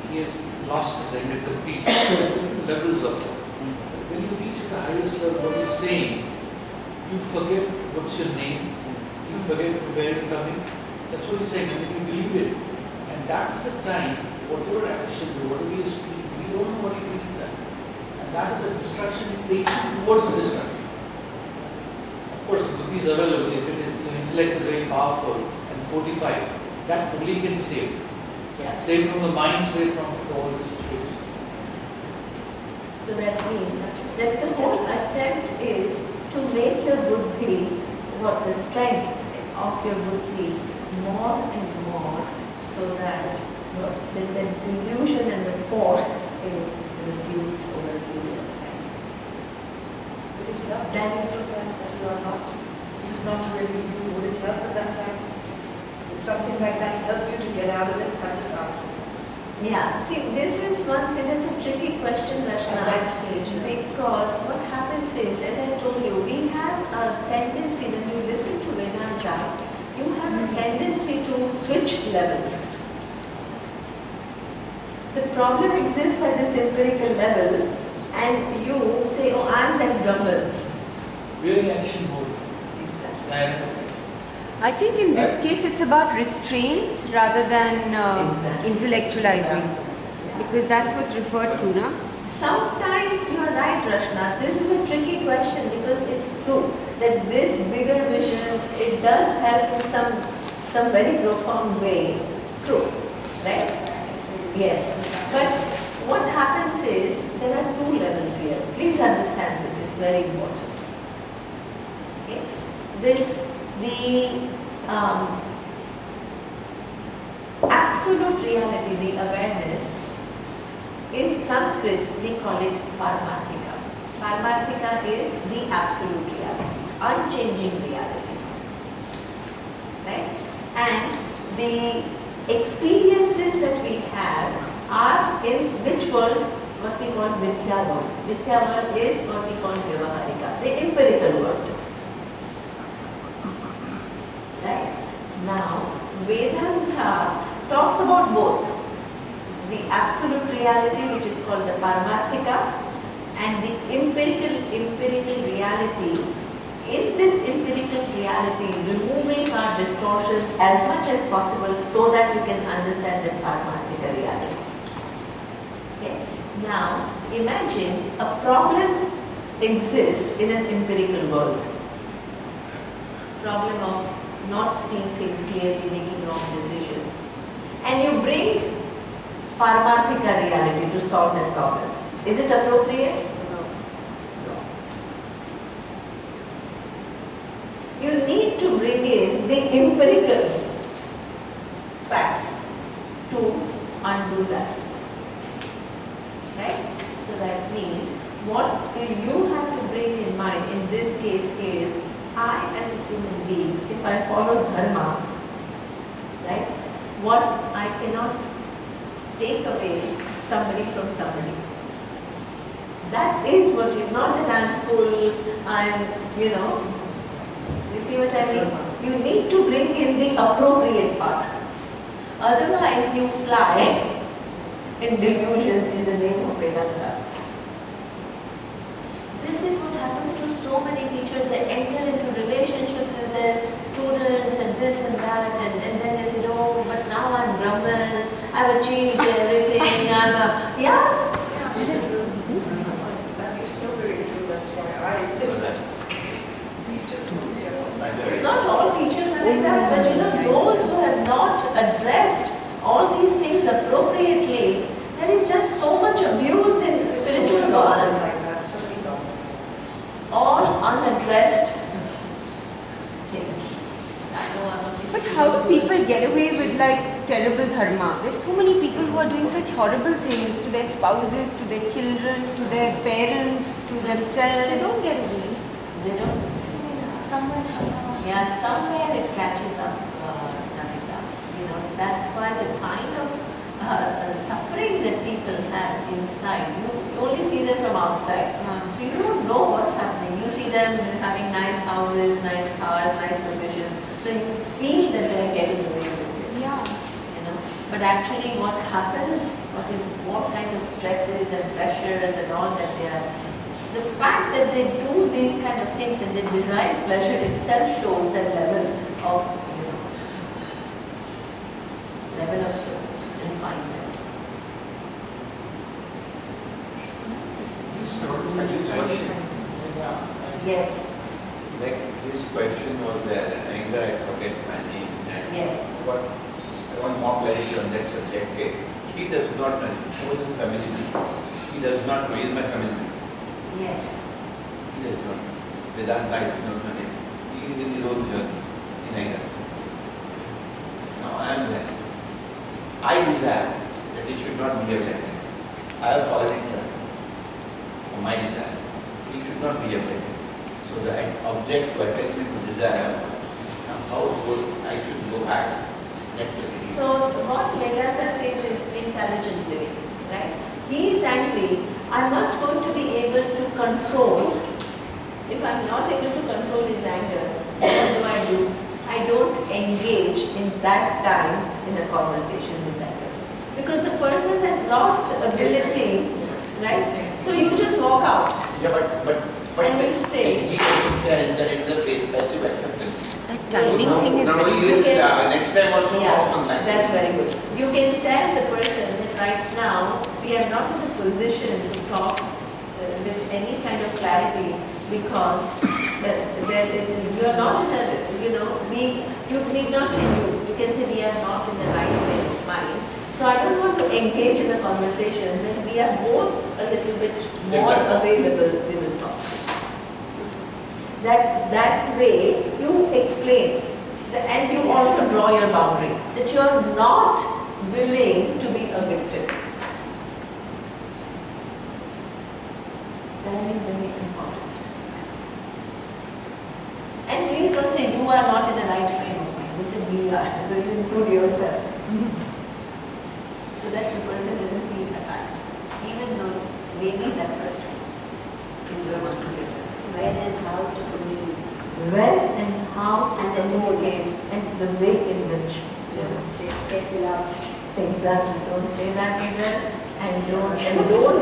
he has lost his anger completely, different levels of it. When you reach the highest level, what he's saying, you forget what's your name, you forget from where you're coming. That's what he's saying, and you believe it. And that is the time, whatever actions or whatever you speak, we don't know what he means at. And that is a distraction, it takes you towards the distraction. Of course, the buddhi is available if it is, your intellect is very powerful and fortified. That only can save. Yeah. Save from the mind, save from all the situation. So that means that the whole attempt is to make your buddhi, the strength of your buddhi more and more, so that the delusion and the force is reduced over a period of time. Would it help That is- that you are not, this is not really you? Would it help at that time? Would something like that help you to get out of it? I'm just asking. Yeah, see, this is one thing that's a tricky question, At Rashna. that stage, Because what happens is, as I told you, we have a tendency, when you listen to Vedanta, you have a tendency to switch levels. The problem exists at this empirical level, and you say, oh, I'm that Brahman. We are in action mode. Exactly. And I think in this case it's about restraint rather than Exactly. intellectualizing, because that's what's referred to, na? Sometimes you are right, Rashna. This is a tricky question because it's true that this bigger vision, it does help in some very profound way. True, right? Yes. But what happens is there are two levels here. Please understand this. It's very important. Okay. Absolute reality, the awareness. In Sanskrit, we call it Paramarthika. Paramarthika is the absolute reality, unchanging reality. Right? And the experiences that we have are in which world? What we call Vidya world. Vidya world is what we call Vyavaharika, the empirical world. Right? Now, Vedanta talks about both. The absolute reality, which is called the Paramarthika, and the empirical reality. In this empirical reality, removing our distortions as much as possible so that you can understand that Paramarthika reality. Okay? Now, imagine a problem exists in an empirical world. Problem of not seeing things clearly, making wrong decisions. And you bring Paramarthika reality to solve that problem. Is it appropriate? No. You need to bring in the empirical facts to undo that. Right? So that means what you have to bring in mind in this case is, I as a human being, if I follow dharma, right, what I cannot take away somebody from somebody. That is what you, not that I'm full, you see what I mean? You need to bring in the appropriate part. Otherwise you fly in delusion in the name of Vedanta. This is what happens to so many teachers. They enter into relationships with their students and this and that, and then they say, oh, but now I'm Brahman, I've achieved everything, That is so very true. That's why I just It's not all teachers are like that, but those who have not addressed all these things appropriately, there is just so much abuse in spiritual world. All unaddressed things. But how do people get away with like terrible dharma? There's so many people who are doing such horrible things to their spouses, to their children, to their parents, to themselves. They don't get away. They don't. Somewhere, somehow. Yeah, somewhere it catches up. Nothing. You know, that's why the kind of suffering that people have inside, you only see them from outside. So you don't know what's happening. You see them having nice houses, nice cars, nice positions. So you feel that they're getting away with it. Yeah. You know, but actually what happens, what kinds of stresses and pressures and all that they are, the fact that they do these kind of things and they derive pleasure itself shows that level of, you know, level of refinement. Yes. Like his question was there, anger, I forget my name. And Yes. What I want more clarity on that subject. Okay. He does not know, more than family member. He does not know, he is my family member. Yes. He does not know. Vedanta does not know it. He is in his own journey in anger. Now I am there. I desire that he should not behave like that. I have followed it for my desire. He should not behave like that. So the object to attachment to desire, how would I should go back? So what Vedanta says is intelligent living, right? He is angry. I'm not going to be able to control. If I'm not able to control his anger, what do? I don't engage in that time in a conversation with that person. Because the person has lost ability, right? So you just walk out. Yeah, but and we say, he understands that it's a passive acceptance. That timing thing is very you can, next time also yeah, that's very good. You can tell the person that right now we are not in a position to talk with any kind of clarity because you are not in a, you know, you need not say you can say we are not in the right frame of mind. So I don't want to engage in a conversation. When we are both a little bit more available, we will talk. That way you explain and you also draw your boundary that you are not willing to be a victim. Very, very important. And please don't say you are not in the right frame of mind. You say we are. So you include yourself. So that the person doesn't feel attacked. Even though maybe that person is the one who listens. When and how to communicate. When and how to communicate and the way in which. Say, get lost. Exactly. Don't say that either. And don't just don't fall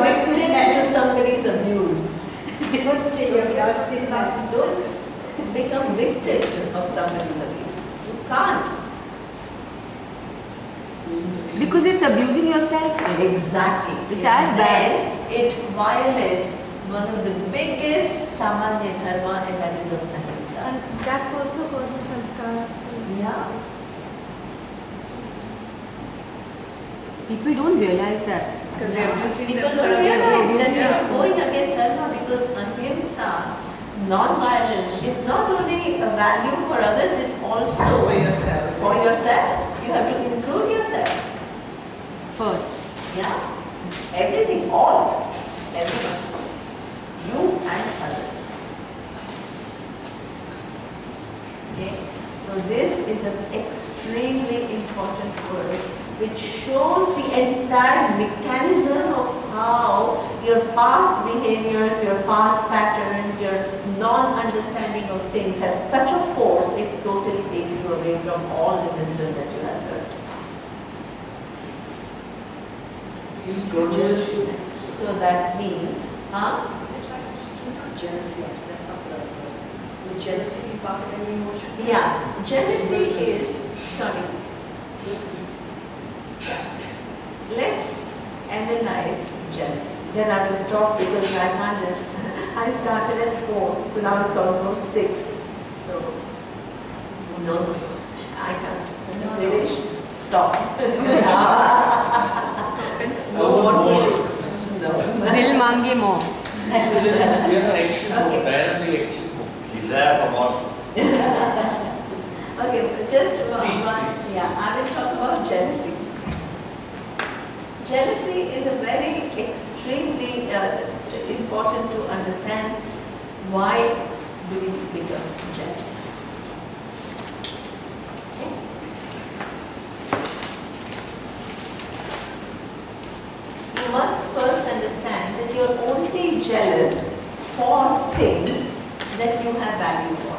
victim to somebody's abuse. Don't say you're lost in us. Don't become victim of somebody's abuse. You can't. Because it's abusing yourself. Exactly. It's as bad. Then it violates one of the biggest samanya dharma, and that is of ahimsa. And that's also causing sanskaras. Yeah. People don't realize that. Because they're abusing People don't themselves. realize that you Yeah. are going against dharma because ahimsa, non-violence, is not only a value for others, it's also For yourself. For yourself. You have to include yourself. First. Yeah. Everything, all. Everyone. You and others. Okay. So this is an extremely important verse which shows the entire mechanism of how your past behaviors, your past patterns, your non-understanding of things have such a force, it totally takes you away from all the wisdom that you have learned. So that means, huh? Is it like just not jealousy? That's not the right word. Would jealousy be part of any emotion? Yeah, jealousy is, sorry. Let's analyze jealousy. Then I will stop because I can't just, I started at 4, so now it's almost 6. So, no, I can't. Finish, stop. Dil mange more. We are an action mode, Okay. dynamic action mode. Desire for more. Okay, just Please, one, please. yeah, I will talk about jealousy. Jealousy is a very extremely important to understand. Why do we become jealous? you have value for.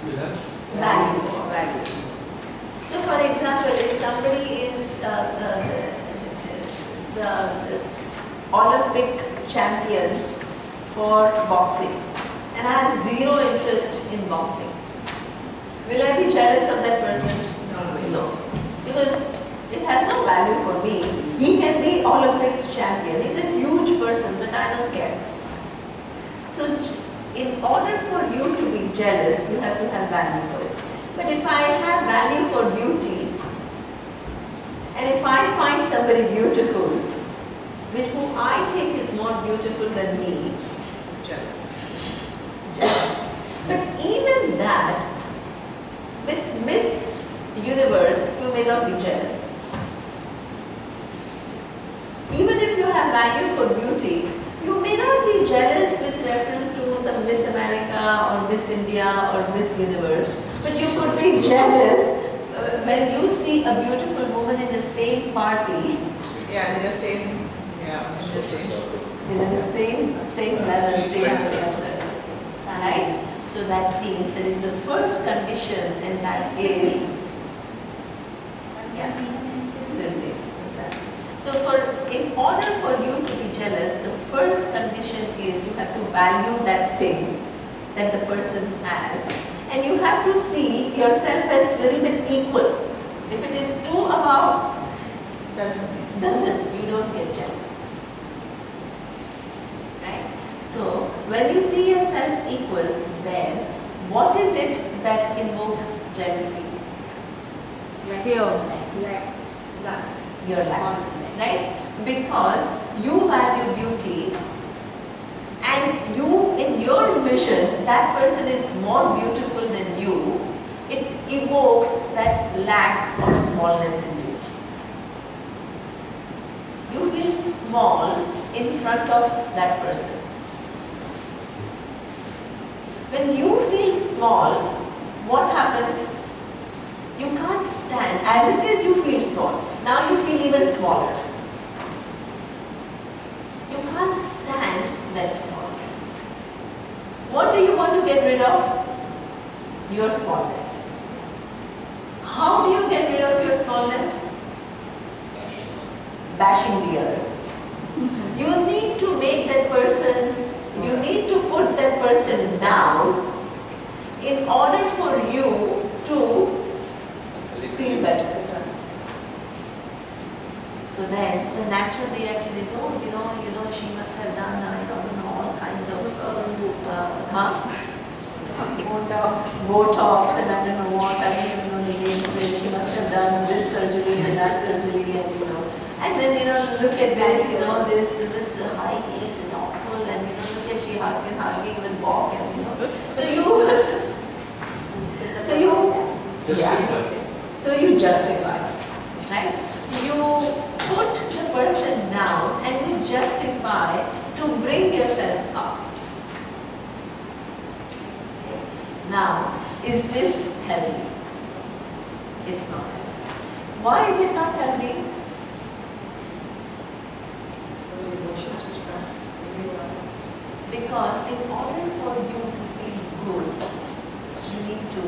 You have? Value for. Value. So for example, if somebody is the Olympic champion for boxing and I have zero interest in boxing, will I be jealous of that person? No. Because it has no value for me. He can be Olympics champion. He's a huge person, but I don't care. So in order for you to be jealous, you have to have value for it. But if I have value for beauty, and if I find somebody beautiful, whom I think is more beautiful than me, jealous. But even that, with Miss Universe, you may not be jealous. Even if you have value for beauty, you may not be jealous with reference to some Miss America or Miss India or Miss Universe, but you could be jealous when you see a beautiful woman in the same party. Yeah, in the same, In the same level, same social circle. Right? So that means there is the first condition, and that is siblings. So in order for you to be jealous, the first condition is you have to value that thing that the person has, and you have to see yourself as a little bit equal. If it is too above, you don't get jealous. Right? So when you see yourself equal, then what is it that invokes jealousy? Fear. Your lack. Right? Because you value beauty, and you, in your vision, that person is more beautiful than you, it evokes that lack or smallness in you. You feel small in front of that person. When you feel small, what happens? You can't stand. As it is, you feel small. Now you feel even smaller. You can't stand that smallness. What do you want to get rid of? Your smallness. How do you get rid of your smallness? Bashing the other. You need to make that person, you need to put that person down in order for you to feel better. So then the natural reaction is, oh, she must have done, all kinds of, Botox and I don't know what, I don't even know the names, she must have done this surgery and that surgery and then, look at this, this high heels is awful and, look at she can hardly even walk and, so you justify, right? You put the person down and you justify to bring yourself up. Okay. Now, is this healthy? It's not healthy. Why is it not healthy? Those emotions which are really Because in order for you to feel good, you need to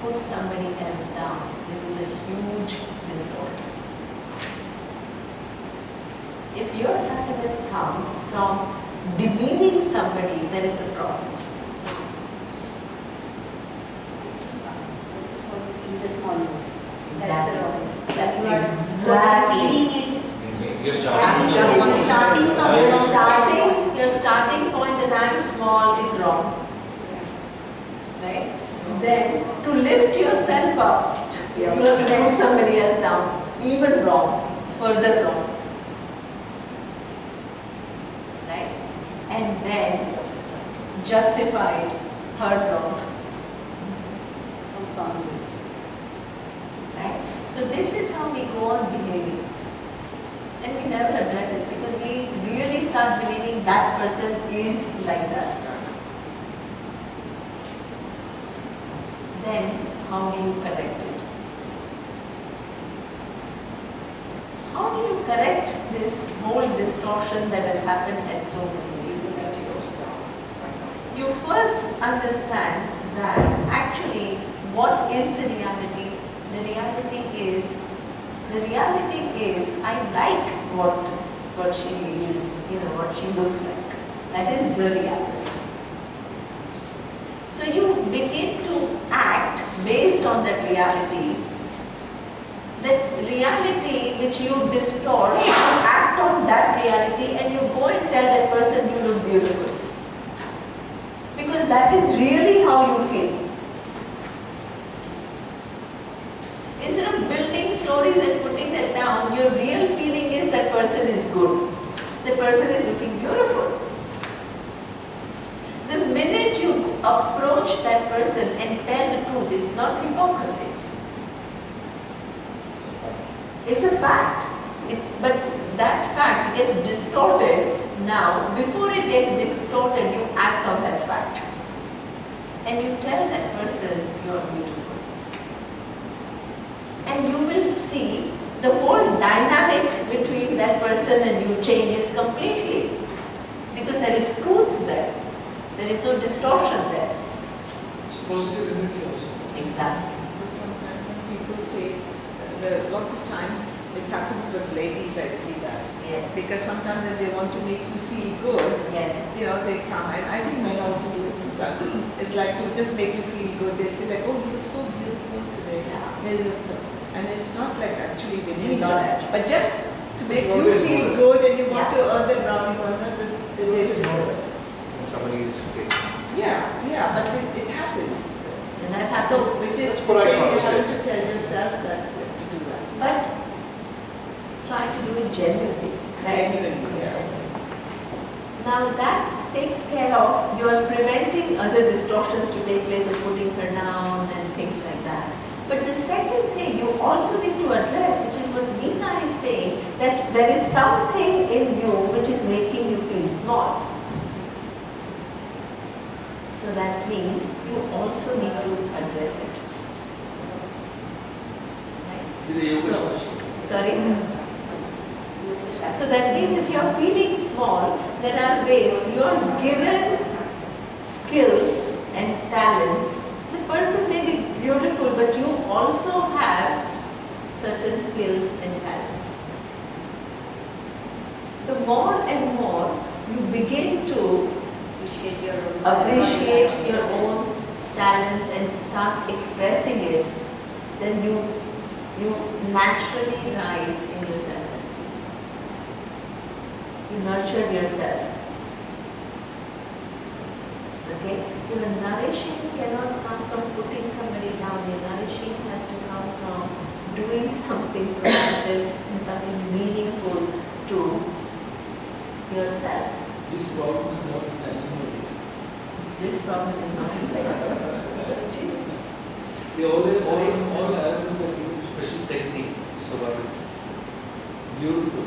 put somebody else down. This is a huge disorder. If your happiness comes from demeaning somebody, there is a problem. In the smallness. Exactly. That you are Exactly. feeling it. You're Your starting point that I am small is wrong. Right? Then to lift yourself up, you have to put somebody else down. Even wrong, further wrong. Right? And then justify it, third wrong. Right? So this is how we go on behaving. And we never address it because we really start believing that person is like that. Then how do you correct it? How do you correct this whole distortion that has happened at so many people? you first understand that actually what is the reality? The reality is I like what she is, what she looks like. That is the reality. So you begin to act based on that reality. That reality which you distort, you act on that reality and you go and tell that person you look beautiful. Because that is really how you feel. Instead of building stories and putting that down, your real feeling is that person is good. That person is looking beautiful. The minute you approach that person and tell the truth, it's not hypocrisy. It's a fact. But that fact gets distorted now. Before it gets distorted, you act on that fact. And you tell that person you are beautiful. And you will see the whole dynamic between that person and you changes completely. Because there is truth there. There is no distortion there. It's positive energy also. Exactly. Sometimes when people say, lots of times it happens with ladies, I see that. Yes. Because sometimes when they want to make you feel good, Yes. They come, and I think men also do it sometimes. It's like to just make you feel good. They say like, oh, you look so beautiful today. Yeah. They look so, and it's not like actually they It's need not it. actually. But just to make You you always feel know good and you want Yeah. to earn the brownie corner, they say, When somebody is fake. yeah, but it happens. And that happens. So, which is That's what I you have understand. to tell yourself that to do that. But try to do it genuinely. Right? Genuinely, yeah. Now that takes care of, you are preventing other distortions to take place of putting her down and things like that. But the second thing you also need to address, which is what Neema is saying, that there is something in you which is making you feel small. So that means you also need to address it. To the yoga So- session. Sorry? So that means if you are feeling small, there are ways you are given skills and talents. The person may be beautiful, but you also have certain skills and talents. The more and more you begin to appreciate your own talents and start expressing it, then you naturally rise in your self-esteem. You nurture yourself. Okay? Your nourishing cannot come from putting somebody down. Your nourishing has to come from doing something productive and something meaningful to yourself. This problem is not in animal. This problem is not in life. They always, all animals are using special technique to survive. Beautiful.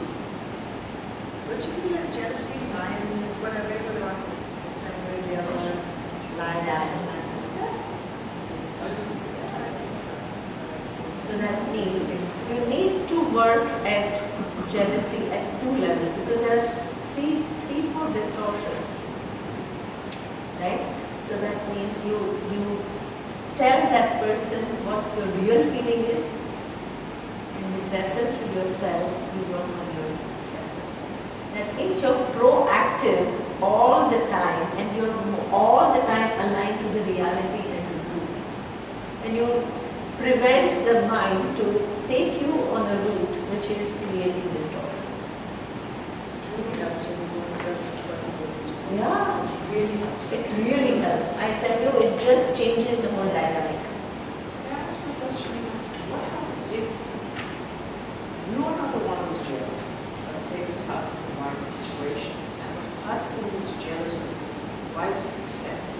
But you think there's jealousy, lion, whatever, it's like the other lion and So that means you need to work at jealousy at two levels because there are three, four distortions, right? So that means you tell that person what your real feeling is, and with reference to yourself, you work on your self-esteem. That means you're proactive all the time, and you're all the time aligned to the reality and to truth, and you prevent the mind to take you on a route which is creating distortions. really helps when you go in front of possibility. Yeah, Really helps. it really helps. I tell you, it just changes the whole dynamic. Can I ask you a question? What happens if you are not the one who's jealous? Let's say this husband and wife situation, and the husband is jealous of his wife's success.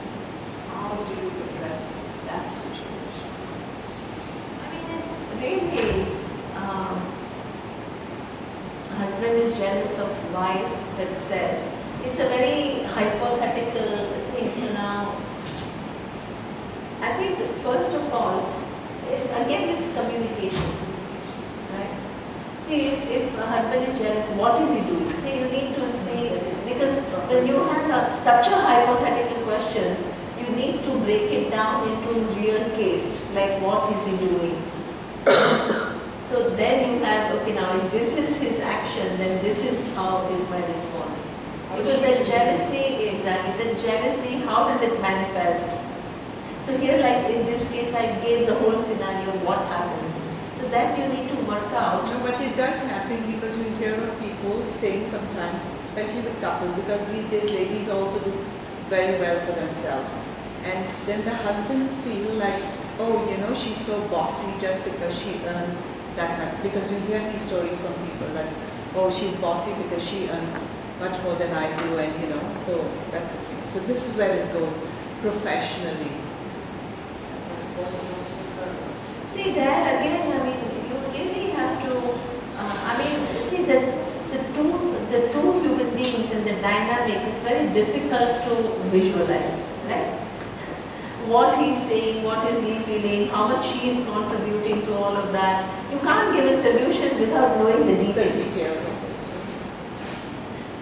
How do you address that situation? I mean, it really, husband is jealous of wife's success. It's a very hypothetical thing. So now, I think first of all, again, this is communication, right? See, if a husband is jealous, what is he doing? See, you need to see, because when you have such a hypothetical question, you need to break it down into real case, like what is he doing? So then you have, okay, now if this is his action, then this is how is my response. Because the jealousy, exactly, the jealousy, how does it manifest? So here, like in this case, I gave the whole scenario, what happens. So that you need to work out. No, but it does happen because we hear of people saying sometimes, especially with couples, because these days ladies also do very well for themselves. And then the husband feel like, oh, you know, she's so bossy just because she earns that much. Because we hear these stories from people like, oh, she's bossy because she earns much more than I do, and you know, so that's the thing. So this is where it goes professionally. See there again, I mean, you really have to, see the two human beings and the dynamic is very difficult to visualize, right? What he's saying, what is he feeling, how much she is contributing to all of that. You can't give a solution without knowing the details.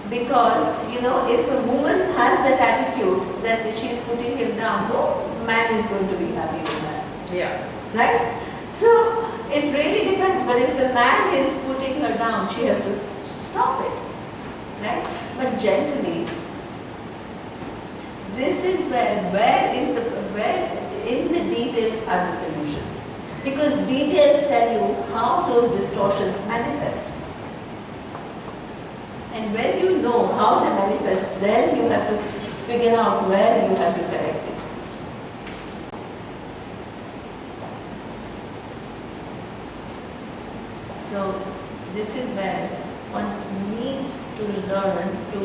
Because, you know, if a woman has that attitude that she's putting him down, no man is going to be happy with that. Yeah. Right? So, it really depends. But if the man is putting her down, she has to stop it. Right? But gently. This is where in the details are the solutions. Because details tell you how those distortions manifest. And when you know how they manifest, then you have to figure out where you have to correct it. So this is where one needs to learn to,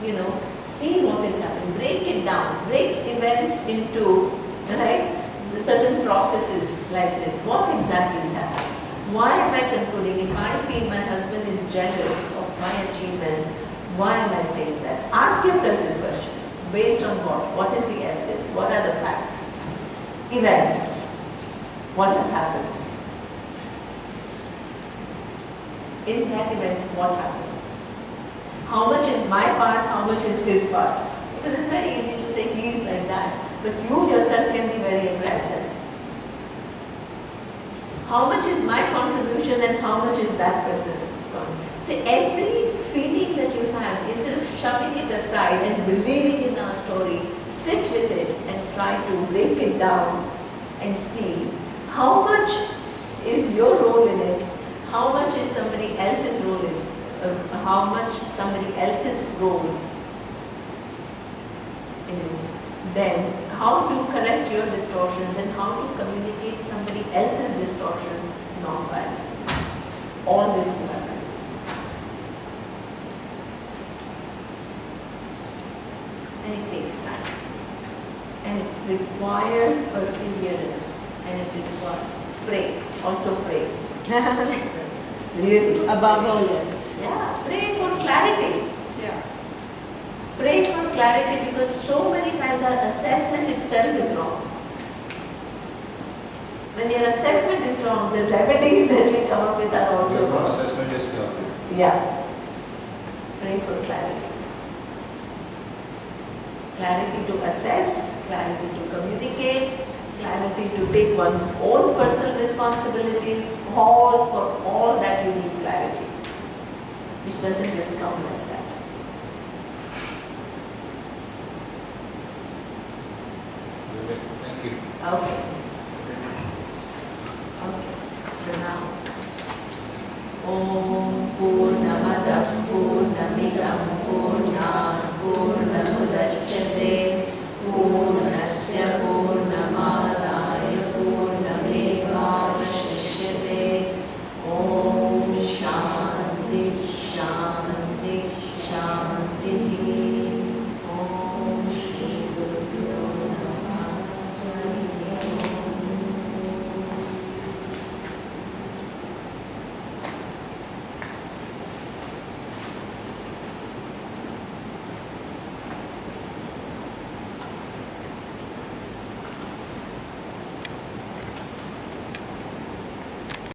you know, see what is happening, break it down, break events into, right, the certain processes like this. What exactly is happening? Why am I concluding? If I feel my husband is jealous of my achievements, why am I saying that? Ask yourself this question. Based on what? What is the evidence? What are the facts? Events. What has happened? In that event, what happened? How much is my part? How much is his part? Because it's very easy to say he's like that, but you yourself can be very aggressive. How much is my contribution and how much is that person's contribution? See, every feeling that you have, instead of shoving it aside and believing in our story, sit with it and try to break it down and see how much is your role in it, how much is somebody else's role in it, how much somebody else's role in it. Then how to correct your distortions and how to communicate somebody else's distortions non-violently. All this you have to do. And it takes time. And it requires perseverance. And it requires pray. Also pray. Really. Above all else. Yeah. Pray for clarity. Yeah. Pray for clarity, because so many times our assessment itself is wrong. When your assessment is wrong, the remedies that we come up with are also wrong. Assessment is clear. Yeah. Pray for clarity. Clarity to assess, clarity to communicate, clarity to take one's own personal responsibilities. For all that you need clarity, which doesn't just come like that. Thank you. Okay. Okay. So now, Om Purnamada Purnamidam Purnam